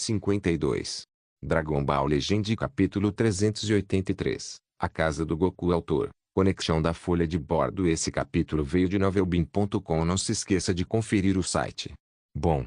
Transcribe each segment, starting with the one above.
52. Dragon Ball Legend capítulo 383. A casa do Goku. Autor. Conexão da folha de bordo. Esse capítulo veio de novelbean.com. Não se esqueça de conferir o site. Bom.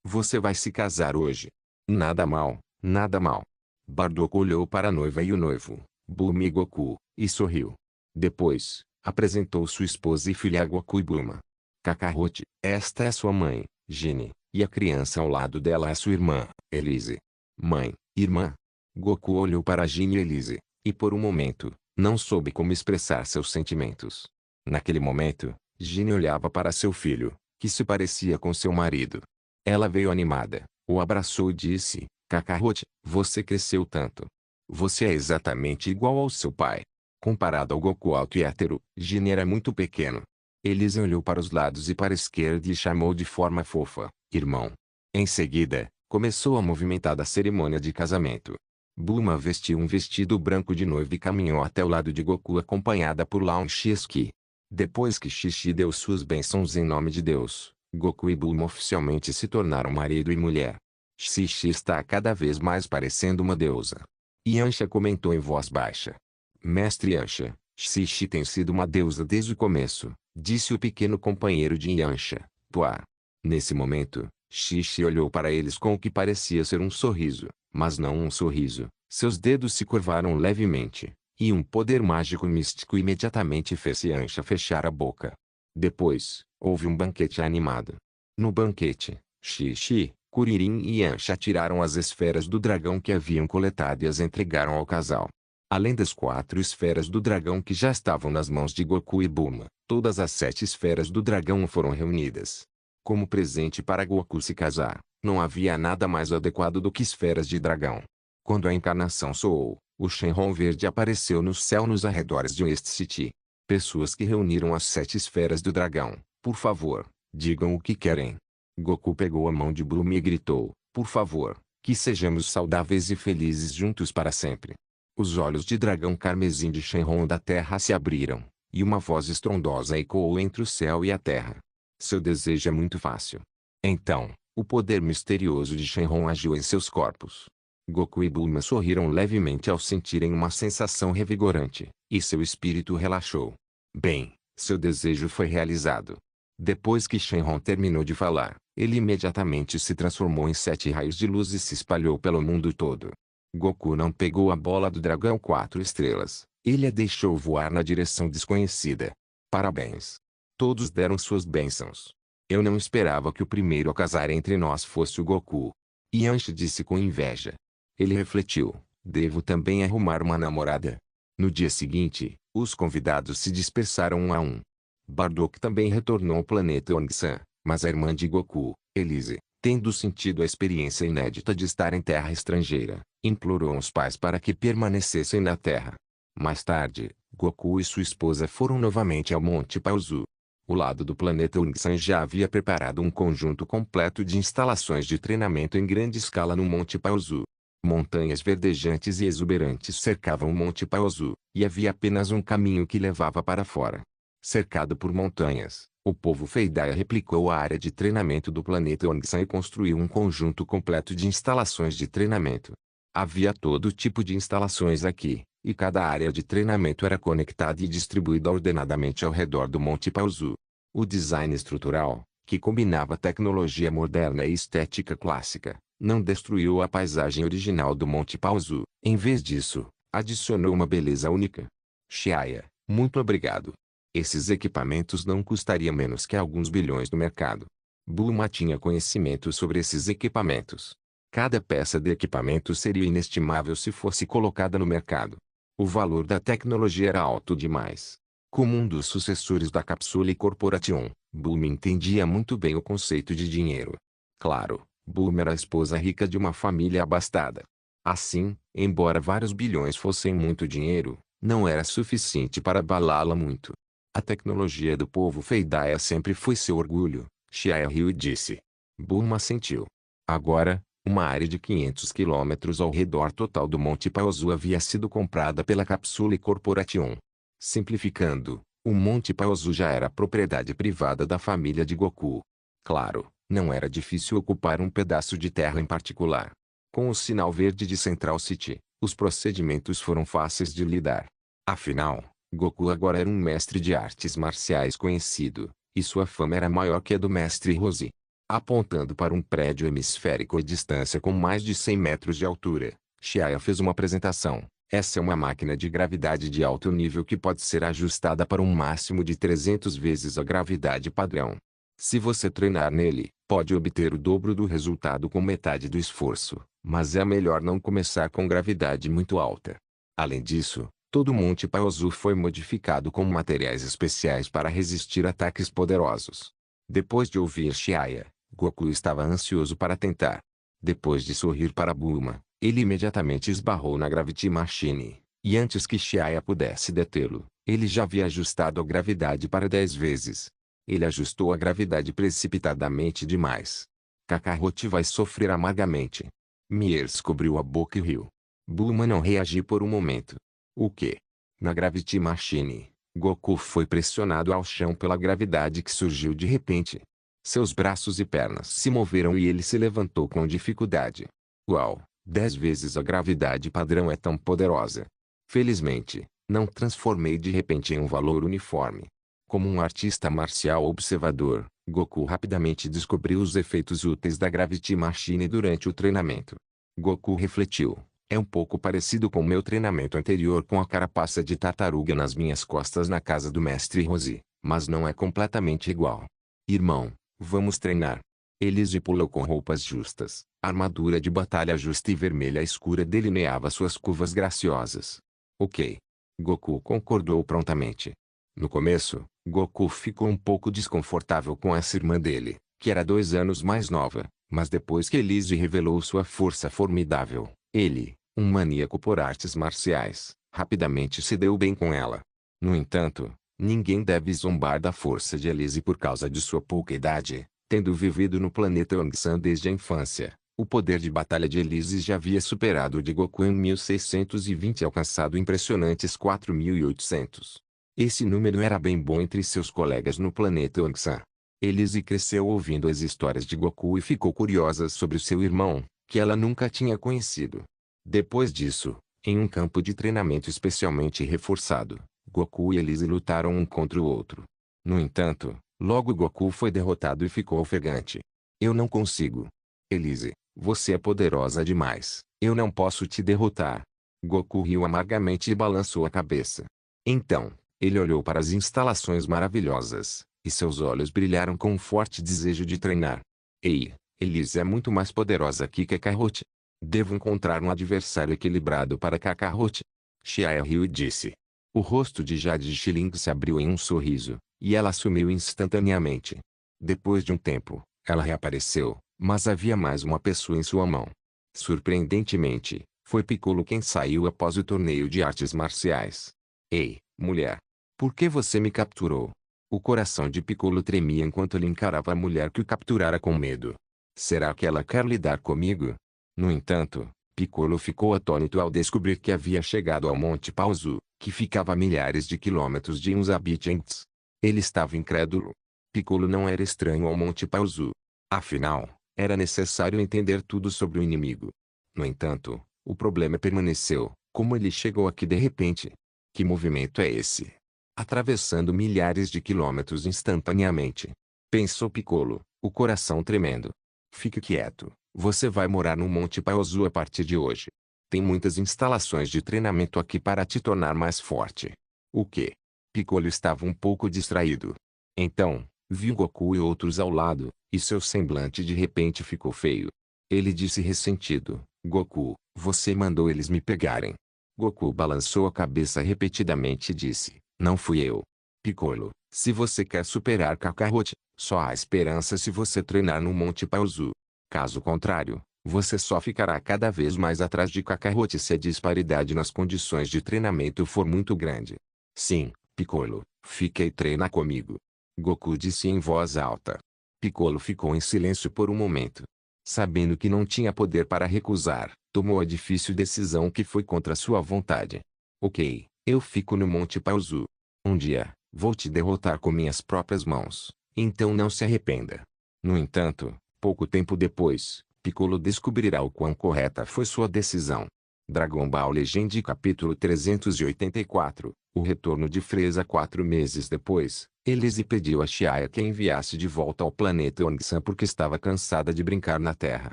Você vai se casar hoje. Nada mal, nada mal. Bardock olhou para a noiva e o noivo, Bulma e Goku, e sorriu. Depois, apresentou sua esposa e filha a Goku e Bulma. Kakarot, esta é sua mãe, Gine, e a criança ao lado dela é sua irmã, Elise. Mãe, irmã. Goku olhou para Gine e Elise, e por um momento, não soube como expressar seus sentimentos. Naquele momento, Gine olhava para seu filho, que se parecia com seu marido. Ela veio animada, o abraçou e disse, Kakarot, você cresceu tanto. Você é exatamente igual ao seu pai. Comparado ao Goku alto e hétero, Gine era muito pequeno. Elise olhou para os lados e para a esquerda e chamou de forma fofa, irmão. Em seguida, começou a movimentada cerimônia de casamento. Bulma vestiu um vestido branco de noiva e caminhou até o lado de Goku acompanhada por Lao Shiski. Depois que Shishi deu suas bênçãos em nome de Deus, Goku e Bulma oficialmente se tornaram marido e mulher. Shishi está cada vez mais parecendo uma deusa. Yancha comentou em voz baixa. Mestre Yancha, Shishi tem sido uma deusa desde o começo, disse o pequeno companheiro de Yancha, Puá. Nesse momento, Shishi olhou para eles com o que parecia ser um sorriso, mas não um sorriso. Seus dedos se curvaram levemente, e um poder mágico místico imediatamente fez Yancha fechar a boca. Depois, houve um banquete animado. No banquete, Shishi, Kuririn e Yancha tiraram as esferas do dragão que haviam coletado e as entregaram ao casal. Além das 4 esferas do dragão que já estavam nas mãos de Goku e Bulma, todas as 7 esferas do dragão foram reunidas. Como presente para Goku se casar, não havia nada mais adequado do que esferas de dragão. Quando a encarnação soou, o Shenron verde apareceu no céu nos arredores de West City. Pessoas que reuniram as 7 esferas do dragão, por favor, digam o que querem. Goku pegou a mão de Bulma e gritou, por favor, que sejamos saudáveis e felizes juntos para sempre. Os olhos de dragão carmesim de Shenron da terra se abriram, e uma voz estrondosa ecoou entre o céu e a terra. Seu desejo é muito fácil. Então, o poder misterioso de Shenron agiu em seus corpos. Goku e Bulma sorriram levemente ao sentirem uma sensação revigorante, e seu espírito relaxou. Bem, seu desejo foi realizado. Depois que Shenron terminou de falar, ele imediatamente se transformou em 7 raios de luz e se espalhou pelo mundo todo. Goku não pegou a bola do dragão 4 estrelas, ele a deixou voar na direção desconhecida. Parabéns. Todos deram suas bênçãos. Eu não esperava que o primeiro a casar entre nós fosse o Goku. Yancha disse com inveja. Ele refletiu, devo também arrumar uma namorada. No dia seguinte, os convidados se dispersaram um a um. Bardock também retornou ao planeta Ongsan, mas a irmã de Goku, Elise, tendo sentido a experiência inédita de estar em terra estrangeira, implorou aos pais para que permanecessem na Terra. Mais tarde, Goku e sua esposa foram novamente ao Monte Paozu. O lado do planeta Ongsan já havia preparado um conjunto completo de instalações de treinamento em grande escala no Monte Paozu. Montanhas verdejantes e exuberantes cercavam o Monte Paozu, e havia apenas um caminho que levava para fora. Cercado por montanhas, o povo Feidaia replicou a área de treinamento do planeta Ongsan e construiu um conjunto completo de instalações de treinamento. Havia todo tipo de instalações aqui, e cada área de treinamento era conectada e distribuída ordenadamente ao redor do Monte Paozu. O design estrutural, que combinava tecnologia moderna e estética clássica, não destruiu a paisagem original do Monte Paozu. Em vez disso, adicionou uma beleza única. Chiaya, muito obrigado. Esses equipamentos não custariam menos que alguns bilhões no mercado. Bulma tinha conhecimento sobre esses equipamentos. Cada peça de equipamento seria inestimável se fosse colocada no mercado. O valor da tecnologia era alto demais. Como um dos sucessores da Capsule Corporation, Bulma entendia muito bem o conceito de dinheiro. Claro, Bulma era a esposa rica de uma família abastada. Assim, embora vários bilhões fossem muito dinheiro, não era suficiente para abalá-la muito. A tecnologia do povo Feidaia sempre foi seu orgulho, Chiaya riu e disse. Bulma assentiu. Agora, uma área de 500 quilômetros ao redor total do Monte Paozu havia sido comprada pela Capsule Corporation. Simplificando, o Monte Paozu já era propriedade privada da família de Goku. Claro, Não era difícil ocupar um pedaço de terra em particular. Com o sinal verde de Central City, os procedimentos foram fáceis de lidar. Afinal, Goku agora era um mestre de artes marciais conhecido, e sua fama era maior que a do mestre Roshi. Apontando para um prédio hemisférico à distância com mais de 100 metros de altura, Shia fez uma apresentação. Essa é uma máquina de gravidade de alto nível que pode ser ajustada para um máximo de 300 vezes a gravidade padrão. Se você treinar nele, pode obter o dobro do resultado com metade do esforço, mas é melhor não começar com gravidade muito alta. Além disso, todo o Monte Paozu foi modificado com materiais especiais para resistir a ataques poderosos. Depois de ouvir Shia, Goku estava ansioso para tentar. Depois de sorrir para Bulma, ele imediatamente esbarrou na Gravity Machine, e antes que Shia pudesse detê-lo, ele já havia ajustado a gravidade para 10 vezes. Ele ajustou a gravidade precipitadamente demais. Kakarot vai sofrer amargamente. Miers cobriu a boca e riu. Bulma não reagiu por um momento. O quê? Na Gravity Machine, Goku foi pressionado ao chão pela gravidade que surgiu de repente. Seus braços e pernas se moveram e ele se levantou com dificuldade. Uau, 10 vezes a gravidade padrão é tão poderosa. Felizmente, não transformei de repente em um valor uniforme. Como um artista marcial observador, Goku rapidamente descobriu os efeitos úteis da Gravity Machine durante o treinamento. Goku refletiu. É um pouco parecido com meu treinamento anterior com a carapaça de tartaruga nas minhas costas na casa do mestre Roshi, mas não é completamente igual. Irmão, vamos treinar. Elise pulou com roupas justas. A armadura de batalha justa e vermelha escura delineava suas curvas graciosas. Ok. Goku concordou prontamente. No começo, Goku ficou um pouco desconfortável com essa irmã dele, que era 2 anos mais nova, mas depois que Elise revelou sua força formidável, ele, um maníaco por artes marciais, rapidamente se deu bem com ela. No entanto, ninguém deve zombar da força de Elise por causa de sua pouca idade, tendo vivido no planeta Yongsan desde a infância. O poder de batalha de Elise já havia superado o de Goku em 1620 e alcançado impressionantes 4800. Esse número era bem bom entre seus colegas no planeta Yongsan. Elise cresceu ouvindo as histórias de Goku e ficou curiosa sobre seu irmão, que ela nunca tinha conhecido. Depois disso, em um campo de treinamento especialmente reforçado, Goku e Elise lutaram um contra o outro. No entanto, logo Goku foi derrotado e ficou ofegante. Eu não consigo. Elise, você é poderosa demais. Eu não posso te derrotar. Goku riu amargamente e balançou a cabeça. Então, ele olhou para as instalações maravilhosas, e seus olhos brilharam com um forte desejo de treinar. Ei, Elise é muito mais poderosa que Kakarot. Devo encontrar um adversário equilibrado para Kakarot. Shia riu e disse. O rosto de Jade Schilling se abriu em um sorriso, e ela sumiu instantaneamente. Depois de um tempo, ela reapareceu, mas havia mais uma pessoa em sua mão. Surpreendentemente, foi Piccolo quem saiu após o torneio de artes marciais. Ei, mulher! Por que você me capturou? O coração de Piccolo tremia enquanto ele encarava a mulher que o capturara com medo. Será que ela quer lidar comigo? No entanto, Piccolo ficou atônito ao descobrir que havia chegado ao Monte Paozu, que ficava a milhares de quilômetros de Unzabichens. Ele estava incrédulo. Piccolo não era estranho ao Monte Paozu. Afinal, era necessário entender tudo sobre o inimigo. No entanto, o problema permaneceu. Como ele chegou aqui de repente? Que movimento é esse? Atravessando milhares de quilômetros instantaneamente. Pensou Piccolo, o coração tremendo. Fique quieto, você vai morar no Monte Paozu a partir de hoje. Tem muitas instalações de treinamento aqui para te tornar mais forte. O quê? Piccolo estava um pouco distraído. Então, viu Goku e outros ao lado, e seu semblante de repente ficou feio. Ele disse ressentido, Goku, você mandou eles me pegarem. Goku balançou a cabeça repetidamente e disse, não fui eu. Piccolo, se você quer superar Kakarot, só há esperança se você treinar no Monte Paozu. Caso contrário, você só ficará cada vez mais atrás de Kakarot se a disparidade nas condições de treinamento for muito grande. Sim, Piccolo, fique e treina comigo. Goku disse em voz alta. Piccolo ficou em silêncio por um momento. Sabendo que não tinha poder para recusar, tomou a difícil decisão que foi contra sua vontade. Ok, eu fico no Monte Paozu. Um dia, vou te derrotar com minhas próprias mãos, então não se arrependa. No entanto, pouco tempo depois, Piccolo descobrirá o quão correta foi sua decisão. Dragon Ball Legend capítulo 384, o retorno de Frieza 4 meses depois, Elise pediu a Chiaya que a enviasse de volta ao planeta Ongsan porque estava cansada de brincar na Terra.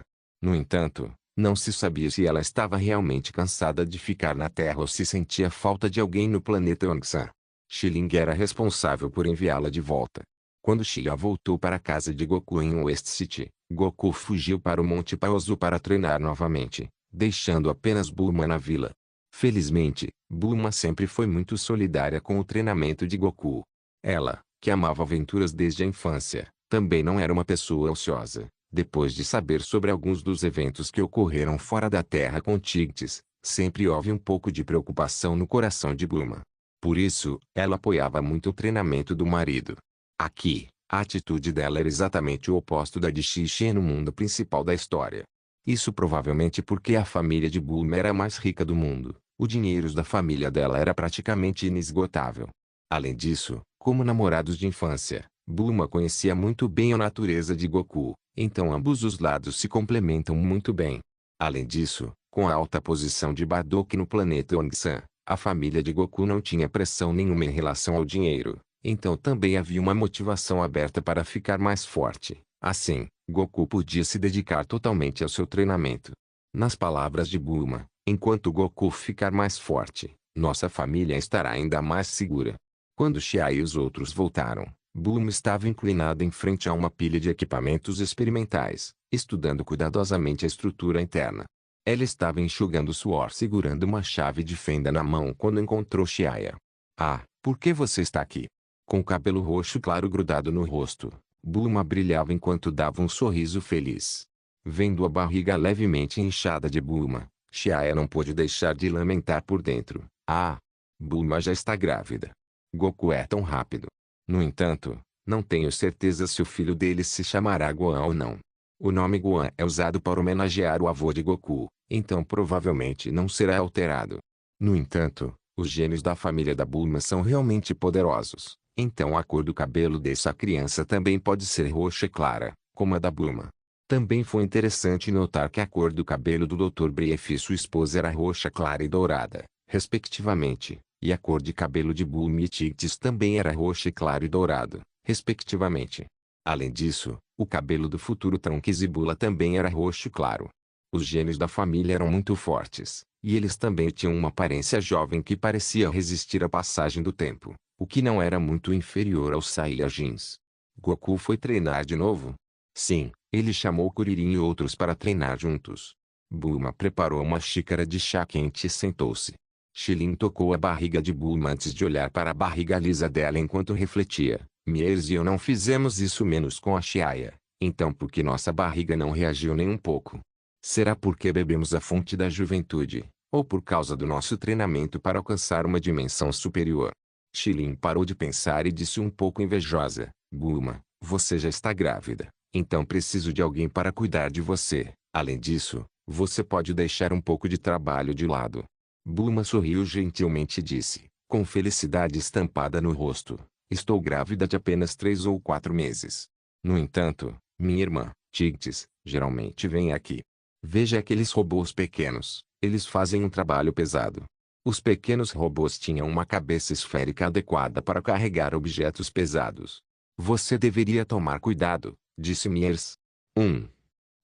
No entanto, não se sabia se ela estava realmente cansada de ficar na Terra ou se sentia falta de alguém no planeta Ongsan. Xiling era responsável por enviá-la de volta. Quando Chia voltou para a casa de Goku em West City, Goku fugiu para o Monte Paozu para treinar novamente, deixando apenas Bulma na vila. Felizmente, Bulma sempre foi muito solidária com o treinamento de Goku. Ela, que amava aventuras desde a infância, também não era uma pessoa ociosa. Depois de saber sobre alguns dos eventos que ocorreram fora da Terra com Tigtes, sempre houve um pouco de preocupação no coração de Bulma. Por isso, ela apoiava muito o treinamento do marido. Aqui, a atitude dela era exatamente o oposto da de Xixi no mundo principal da história. Isso provavelmente porque a família de Bulma era a mais rica do mundo. O dinheiro da família dela era praticamente inesgotável. Além disso, como namorados de infância, Bulma conhecia muito bem a natureza de Goku, então ambos os lados se complementam muito bem. Além disso, com a alta posição de Bardock no planeta Ongsan, a família de Goku não tinha pressão nenhuma em relação ao dinheiro. Então também havia uma motivação aberta para ficar mais forte. Assim, Goku podia se dedicar totalmente ao seu treinamento. Nas palavras de Bulma, enquanto Goku ficar mais forte, nossa família estará ainda mais segura. Quando Chia e os outros voltaram, Bulma estava inclinada em frente a uma pilha de equipamentos experimentais, estudando cuidadosamente a estrutura interna. Ela estava enxugando suor segurando uma chave de fenda na mão quando encontrou Chiaya. Ah, por que você está aqui? Com o cabelo roxo claro grudado no rosto, Bulma brilhava enquanto dava um sorriso feliz. Vendo a barriga levemente inchada de Bulma, Chiaya não pôde deixar de lamentar por dentro. Ah! Bulma já está grávida. Goku é tão rápido. No entanto, não tenho certeza se o filho dele se chamará Gohan ou não. O nome Gohan é usado para homenagear o avô de Goku, então provavelmente não será alterado. No entanto, os genes da família da Bulma são realmente poderosos. Então a cor do cabelo dessa criança também pode ser roxa clara, como a da Bulma. Também foi interessante notar que a cor do cabelo do Dr. Brief e sua esposa era roxa clara e dourada, respectivamente, e a cor de cabelo de Bulma e Tigtes também era roxa claro e dourado, respectivamente. Além disso, o cabelo do futuro Trunks e Bula também era roxo claro. Os genes da família eram muito fortes, e eles também tinham uma aparência jovem que parecia resistir à passagem do tempo, o que não era muito inferior aos Saiyajins. Goku foi treinar de novo? Sim, ele chamou Kuririn e outros para treinar juntos. Bulma preparou uma xícara de chá quente e sentou-se. Xiling tocou a barriga de Bulma antes de olhar para a barriga lisa dela enquanto refletia. Miers e eu não fizemos isso menos com a Chiaya, então por que nossa barriga não reagiu nem um pouco? Será porque bebemos a fonte da juventude, ou por causa do nosso treinamento para alcançar uma dimensão superior? Xiling parou de pensar e disse um pouco invejosa, Bulma, você já está grávida, então preciso de alguém para cuidar de você. Além disso, você pode deixar um pouco de trabalho de lado. Bulma sorriu gentilmente e disse, com felicidade estampada no rosto, estou grávida de apenas 3 ou 4 meses. No entanto, minha irmã, Tigtes, geralmente vem aqui. Veja aqueles robôs pequenos, eles fazem um trabalho pesado. Os pequenos robôs tinham uma cabeça esférica adequada para carregar objetos pesados. Você deveria tomar cuidado, disse Miers.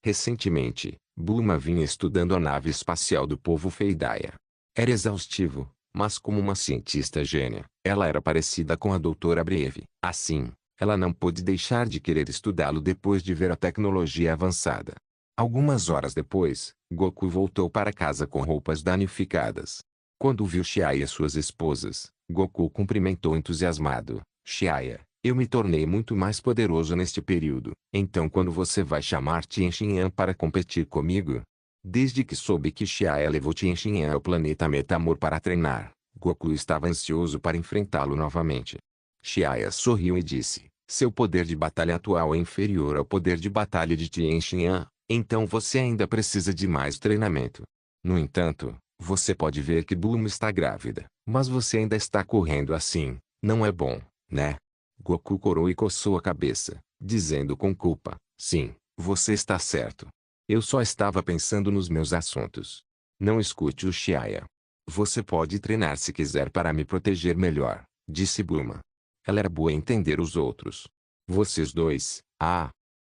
Recentemente, Bulma vinha estudando a nave espacial do povo Feidaia. Era exaustivo, mas como uma cientista gênia, ela era parecida com a doutora Breve. Assim, ela não pôde deixar de querer estudá-lo depois de ver a tecnologia avançada. Algumas horas depois, Goku voltou para casa com roupas danificadas. Quando viu Chiaya e suas esposas, Goku cumprimentou entusiasmado. Chiaya, eu me tornei muito mais poderoso neste período. Então quando você vai chamar Tien Shinhan para competir comigo? Desde que soube que Chiaya levou Tien Shinhan ao planeta Metamor para treinar, Goku estava ansioso para enfrentá-lo novamente. Chiaya sorriu e disse, seu poder de batalha atual é inferior ao poder de batalha de Tien Shinhan, então você ainda precisa de mais treinamento. No entanto, você pode ver que Bulma está grávida, mas você ainda está correndo assim, não é bom, né? Goku corou e coçou a cabeça, dizendo com culpa, Sim, você está certo. Eu só estava pensando nos meus assuntos. Não escute o Xiaia. Você pode treinar se quiser para me proteger melhor, disse Bulma. Ela era boa em entender os outros. Vocês dois,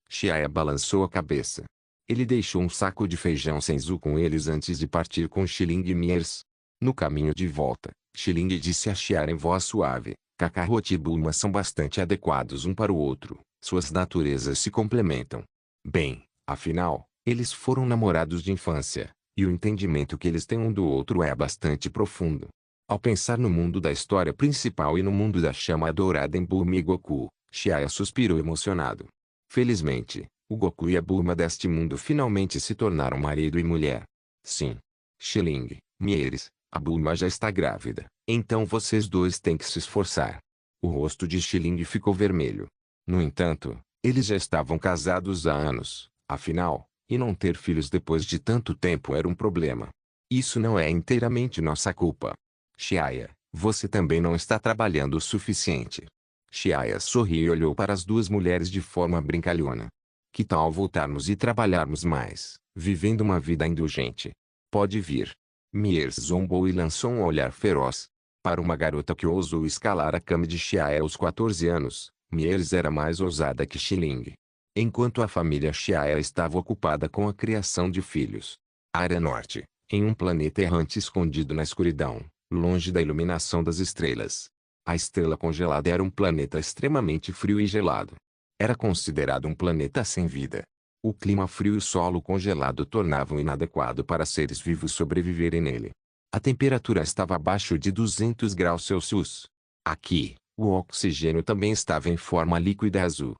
Xiaia balançou a cabeça. Ele deixou um saco de feijão senzu com eles antes de partir com Xiling e Miers. No caminho de volta, Xiling disse a Xiaia em voz suave, Kakaroto e Bulma são bastante adequados um para o outro, suas naturezas se complementam. Bem, afinal, eles foram namorados de infância, e o entendimento que eles têm um do outro é bastante profundo. Ao pensar no mundo da história principal e no mundo da chama dourada em Bulma e Goku, Xiaia suspirou emocionado. Felizmente, o Goku e a Bulma deste mundo finalmente se tornaram marido e mulher. Sim. Xiling, Mieres, a Bulma já está grávida, então vocês dois têm que se esforçar. O rosto de Xiling ficou vermelho. No entanto, eles já estavam casados há anos, afinal, e não ter filhos depois de tanto tempo era um problema. Isso não é inteiramente nossa culpa. Xiaia, você também não está trabalhando o suficiente. Xiaia sorriu e olhou para as duas mulheres de forma brincalhona. Que tal voltarmos e trabalharmos mais, vivendo uma vida indulgente? Pode vir. Miers zombou e lançou um olhar feroz. Para uma garota que ousou escalar a cama de Xiaia aos 14 anos, Miers era mais ousada que Xiling. Enquanto a família Xiaia estava ocupada com a criação de filhos. Área Norte, em um planeta errante escondido na escuridão, longe da iluminação das estrelas. A estrela congelada era um planeta extremamente frio e gelado. Era considerado um planeta sem vida. O clima frio e o solo congelado tornavam inadequado para seres vivos sobreviverem nele. A temperatura estava abaixo de 200 graus Celsius. Aqui, o oxigênio também estava em forma líquida azul.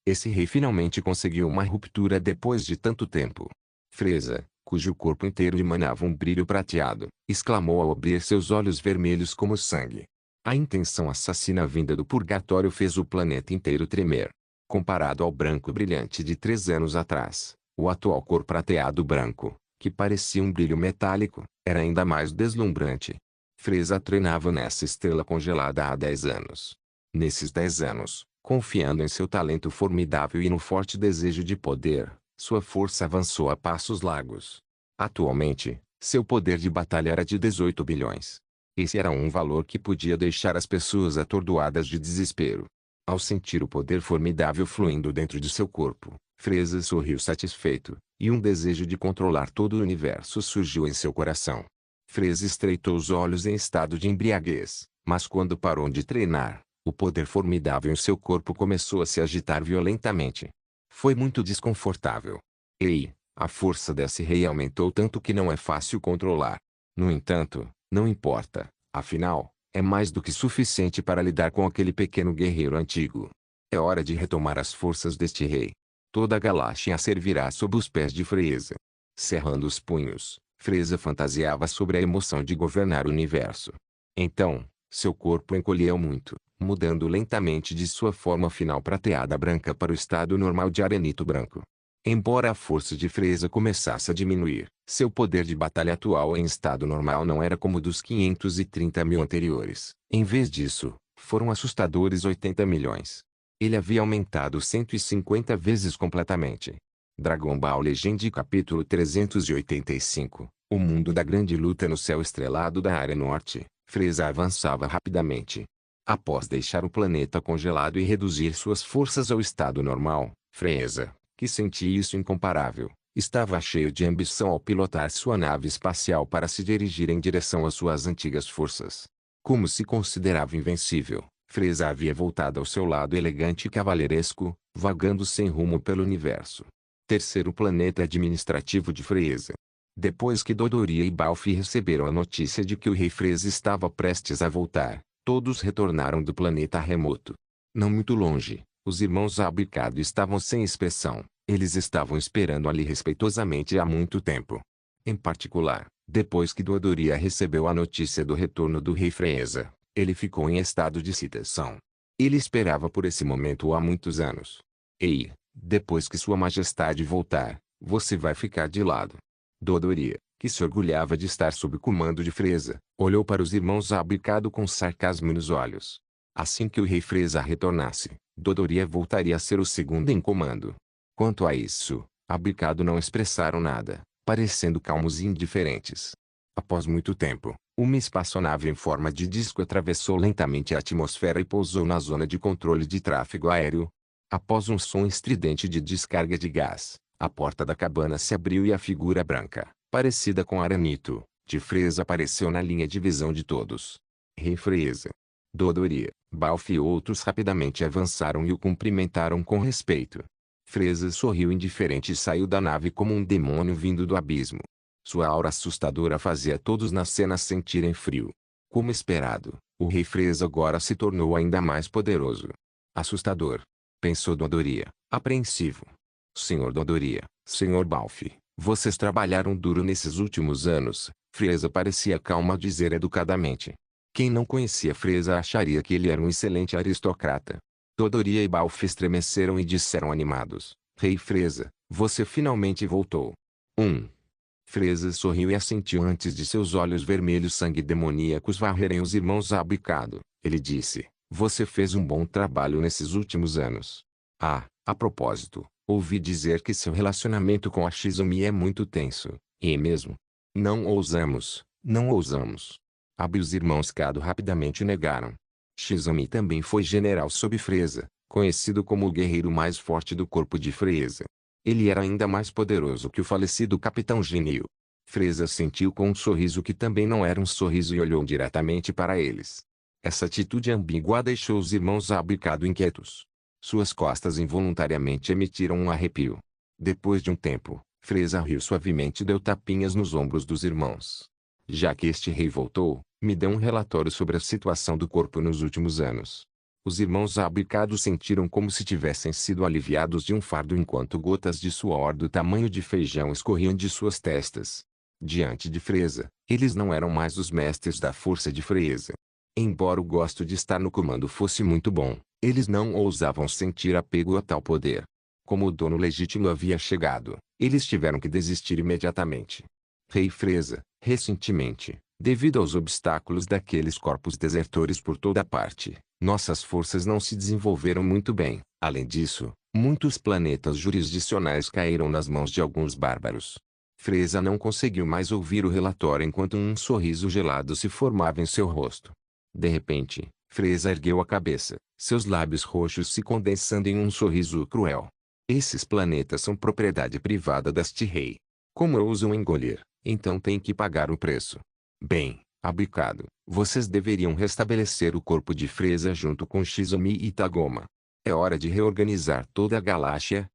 Esse rei finalmente conseguiu uma ruptura depois de tanto tempo. Freza, cujo corpo inteiro emanava um brilho prateado, exclamou ao abrir seus olhos vermelhos como sangue. A intenção assassina vinda do purgatório fez o planeta inteiro tremer. Comparado ao branco brilhante de 3 anos atrás, o atual cor prateado branco, que parecia um brilho metálico, era ainda mais deslumbrante. Freza treinava nessa estrela congelada há 10 anos. Nesses 10 anos, confiando em seu talento formidável e no forte desejo de poder, sua força avançou a passos largos. Atualmente, seu poder de batalha era de 18 bilhões. Esse era um valor que podia deixar as pessoas atordoadas de desespero. Ao sentir o poder formidável fluindo dentro de seu corpo, Freza sorriu satisfeito, e um desejo de controlar todo o universo surgiu em seu coração. Freza estreitou os olhos em estado de embriaguez, mas quando parou de treinar, o poder formidável em seu corpo começou a se agitar violentamente. Foi muito desconfortável. Ei, a força desse rei aumentou tanto que não é fácil controlar. No entanto, não importa, afinal, é mais do que suficiente para lidar com aquele pequeno guerreiro antigo. É hora de retomar as forças deste rei. Toda a galáxia servirá sob os pés de Freza. Cerrando os punhos, Freza fantasiava sobre a emoção de governar o universo. Então, seu corpo encolheu muito, mudando lentamente de sua forma final prateada branca para o estado normal de arenito branco. Embora a força de Freza começasse a diminuir, seu poder de batalha atual em estado normal não era como o dos 530 mil anteriores. Em vez disso, foram assustadores 80 milhões. Ele havia aumentado 150 vezes completamente. Dragon Ball Legend capítulo 385. O mundo da grande luta no céu estrelado da área norte. Freza avançava rapidamente. Após deixar o planeta congelado e reduzir suas forças ao estado normal, Freza, que sentia isso incomparável, estava cheio de ambição ao pilotar sua nave espacial para se dirigir em direção às suas antigas forças. Como se considerava invencível, Freza havia voltado ao seu lado elegante e cavalheiresco, vagando sem rumo pelo universo. Terceiro planeta administrativo de Freza. Depois que Dodoria e Balfi receberam a notícia de que o rei Freza estava prestes a voltar, todos retornaram do planeta remoto. Não muito longe, os irmãos Abicado estavam sem expressão, eles estavam esperando ali respeitosamente há muito tempo. Em particular, depois que Dodoria recebeu a notícia do retorno do rei Freza, ele ficou em estado de excitação. Ele esperava por esse momento há muitos anos. Ei, depois que Sua Majestade voltar, você vai ficar de lado. Dodoria, que se orgulhava de estar sob o comando de Freza, olhou para os irmãos Abicado com sarcasmo nos olhos. Assim que o rei Freza retornasse, Dodoria voltaria a ser o segundo em comando. Quanto a isso, Abicado não expressaram nada, parecendo calmos e indiferentes. Após muito tempo, uma espaçonave em forma de disco atravessou lentamente a atmosfera e pousou na zona de controle de tráfego aéreo. Após um som estridente de descarga de gás, a porta da cabana se abriu e a figura branca, parecida com Aranito, de Freza apareceu na linha de visão de todos. Rei Freza, Dodoria, Balfe e outros rapidamente avançaram e o cumprimentaram com respeito. Freza sorriu indiferente e saiu da nave como um demônio vindo do abismo. Sua aura assustadora fazia todos na cena sentirem frio. Como esperado, o Rei Freza agora se tornou ainda mais poderoso. Assustador, pensou Dodoria, apreensivo. Senhor Dodoria, Senhor Balfe, vocês trabalharam duro nesses últimos anos. Freza parecia calma a dizer educadamente. Quem não conhecia Freza acharia que ele era um excelente aristocrata. Dodoria e Balfe estremeceram e disseram animados: Rei Freza, você finalmente voltou. Freza sorriu e assentiu antes de seus olhos vermelhos sangue demoníacos varrerem os irmãos Abicado. Ele disse: você fez um bom trabalho nesses últimos anos. A propósito, ouvi dizer que seu relacionamento com a Shizumi é muito tenso. E mesmo? Não ousamos. Os irmãos Kado rapidamente negaram. Shizumi também foi general sob Freza, conhecido como o guerreiro mais forte do corpo de Freza. Ele era ainda mais poderoso que o falecido Capitão Ginyu. Freza sentiu com um sorriso que também não era um sorriso e olhou diretamente para eles. Essa atitude ambígua deixou os irmãos Abicado inquietos. Suas costas involuntariamente emitiram um arrepio. Depois de um tempo, Freza riu suavemente e deu tapinhas nos ombros dos irmãos. Já que este rei voltou, me dê um relatório sobre a situação do corpo nos últimos anos. Os irmãos Abicado sentiram como se tivessem sido aliviados de um fardo enquanto gotas de suor do tamanho de feijão escorriam de suas testas. Diante de Freza, eles não eram mais os mestres da força de Freza. Embora o gosto de estar no comando fosse muito bom, eles não ousavam sentir apego a tal poder. Como o dono legítimo havia chegado, eles tiveram que desistir imediatamente. Rei Freza, recentemente, devido aos obstáculos daqueles corpos desertores por toda parte, nossas forças não se desenvolveram muito bem. Além disso, muitos planetas jurisdicionais caíram nas mãos de alguns bárbaros. Freza não conseguiu mais ouvir o relatório enquanto um sorriso gelado se formava em seu rosto. De repente, Freza ergueu a cabeça, seus lábios roxos se condensando em um sorriso cruel. Esses planetas são propriedade privada deste rei. Como ousam engolir, então tem que pagar o preço. Bem, Abicado, vocês deveriam restabelecer o corpo de Freza junto com Shizumi e Tagoma. É hora de reorganizar toda a galáxia.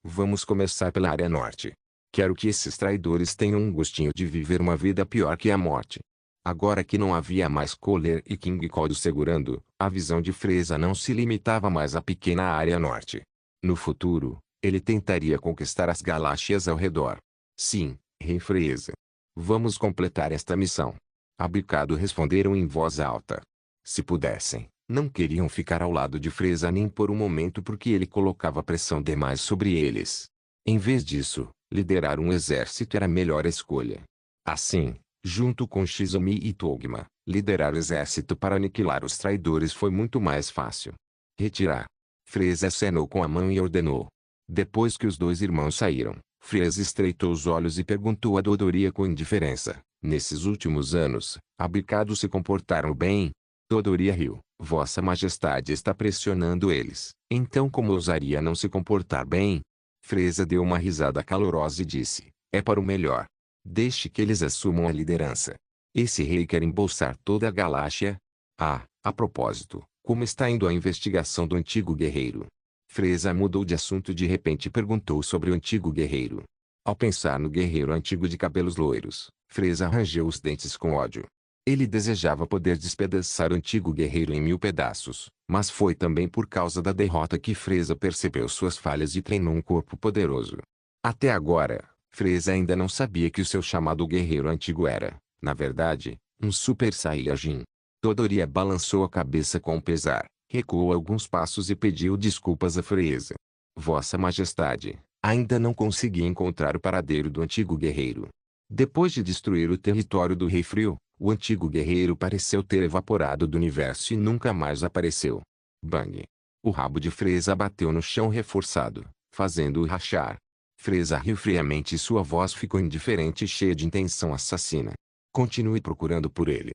Vamos começar pela área norte. Quero que esses traidores tenham um gostinho de viver uma vida pior que a morte. Agora que não havia mais Kohler e King Kodo segurando, a visão de Freza não se limitava mais à pequena área norte. No futuro, ele tentaria conquistar as galáxias ao redor. Sim, Rei Freza. Vamos completar esta missão. Abicado responderam em voz alta. Se pudessem, não queriam ficar ao lado de Freza nem por um momento porque ele colocava pressão demais sobre eles. Em vez disso, liderar um exército era a melhor escolha. Assim, junto com Shizumi e Togma, liderar o exército para aniquilar os traidores foi muito mais fácil. Retirar. Freza acenou com a mão e ordenou. Depois que os dois irmãos saíram, Freza estreitou os olhos e perguntou a Dodoria com indiferença. Nesses últimos anos, Abicado se comportaram bem? Dodoria riu. Vossa Majestade está pressionando eles. Então como ousaria não se comportar bem? Freza deu uma risada calorosa e disse. É para o melhor. Deixe que eles assumam a liderança. Esse rei quer embolsar toda a galáxia? A propósito, como está indo a investigação do antigo guerreiro? Freza mudou de assunto e de repente perguntou sobre o antigo guerreiro. Ao pensar no guerreiro antigo de cabelos loiros, Freza rangeu os dentes com ódio. Ele desejava poder despedaçar o antigo guerreiro em 1000 pedaços, mas foi também por causa da derrota que Freza percebeu suas falhas e treinou um corpo poderoso. Até agora, Freza ainda não sabia que o seu chamado guerreiro antigo era, na verdade, um Super Saiyajin. Dodoria balançou a cabeça com pesar, recuou alguns passos e pediu desculpas a Freza. Vossa Majestade, ainda não consegui encontrar o paradeiro do antigo guerreiro. Depois de destruir o território do Rei Frio, o antigo guerreiro pareceu ter evaporado do universo e nunca mais apareceu. Bang! O rabo de Freza bateu no chão reforçado. fazendo-o rachar. Frieza riu friamente e sua voz ficou indiferente e cheia de intenção assassina. Continue procurando por ele.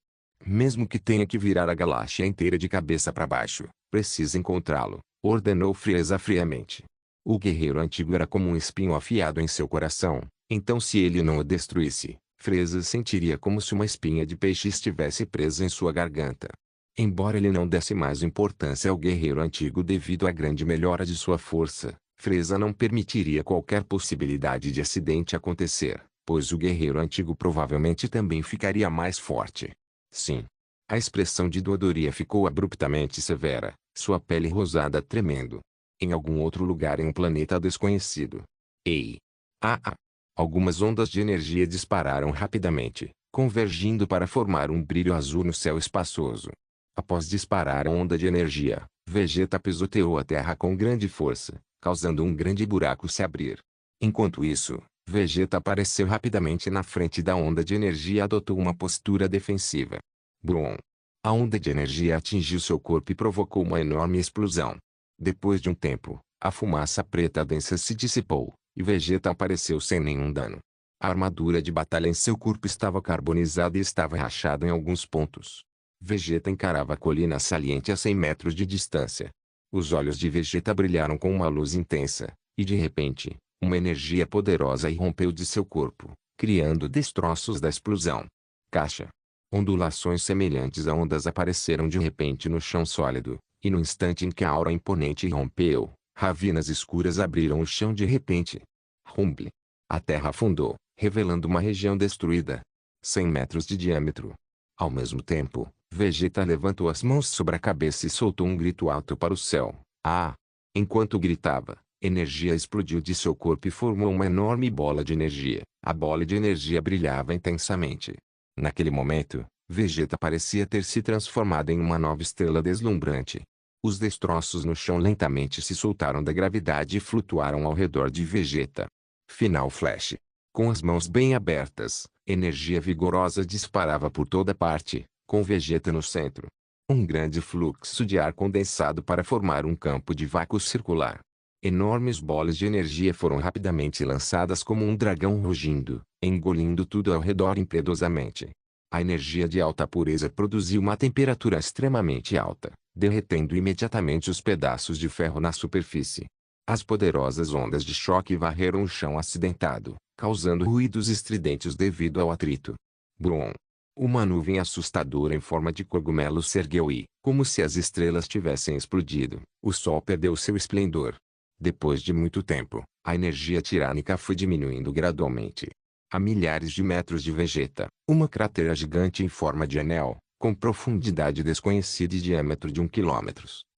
Mesmo que tenha que virar a galáxia inteira de cabeça para baixo, precisa encontrá-lo, ordenou Frieza friamente. O guerreiro antigo era como um espinho afiado em seu coração, então se ele não o destruísse, Frieza sentiria como se uma espinha de peixe estivesse presa em sua garganta. Embora ele não desse mais importância ao guerreiro antigo devido à grande melhora de sua força, Frieza não permitiria qualquer possibilidade de acidente acontecer, pois o guerreiro antigo provavelmente também ficaria mais forte. Sim. A expressão de Dodoria ficou abruptamente severa, sua pele rosada tremendo. Em algum outro lugar em um planeta desconhecido. Ei! Ah! Algumas ondas de energia dispararam rapidamente, convergindo para formar um brilho azul no céu espaçoso. Após disparar a onda de energia, Vegeta pisoteou a Terra com grande força, causando um grande buraco se abrir. Enquanto isso, Vegeta apareceu rapidamente na frente da onda de energia e adotou uma postura defensiva. Brum! A onda de energia atingiu seu corpo e provocou uma enorme explosão. Depois de um tempo, a fumaça preta densa se dissipou, e Vegeta apareceu sem nenhum dano. A armadura de batalha em seu corpo estava carbonizada e estava rachada em alguns pontos. Vegeta encarava a colina saliente a 100 metros de distância. Os olhos de Vegeta brilharam com uma luz intensa, e de repente, uma energia poderosa irrompeu de seu corpo, criando destroços da explosão. Caixa. Ondulações semelhantes a ondas apareceram de repente no chão sólido, e no instante em que a aura imponente irrompeu, ravinas escuras abriram o chão de repente. Rumble. A terra afundou, revelando uma região destruída. 100 metros de diâmetro. Ao mesmo tempo, Vegeta levantou as mãos sobre a cabeça e soltou um grito alto para o céu. Ah! Enquanto gritava, energia explodiu de seu corpo e formou uma enorme bola de energia. A bola de energia brilhava intensamente. Naquele momento, Vegeta parecia ter se transformado em uma nova estrela deslumbrante. Os destroços no chão lentamente se soltaram da gravidade e flutuaram ao redor de Vegeta. Final Flash. Com as mãos bem abertas, energia vigorosa disparava por toda parte, com Vegeta no centro. Um grande fluxo de ar condensado para formar um campo de vácuo circular. Enormes bolas de energia foram rapidamente lançadas como um dragão rugindo, engolindo tudo ao redor impiedosamente. A energia de alta pureza produziu uma temperatura extremamente alta, derretendo imediatamente os pedaços de ferro na superfície. As poderosas ondas de choque varreram o chão acidentado, causando ruídos estridentes devido ao atrito. Brum! Uma nuvem assustadora em forma de cogumelo se ergueu e, como se as estrelas tivessem explodido, o sol perdeu seu esplendor. Depois de muito tempo, a energia tirânica foi diminuindo gradualmente. A milhares de metros de Vegeta, uma cratera gigante em forma de anel, com profundidade desconhecida e diâmetro de 1 km,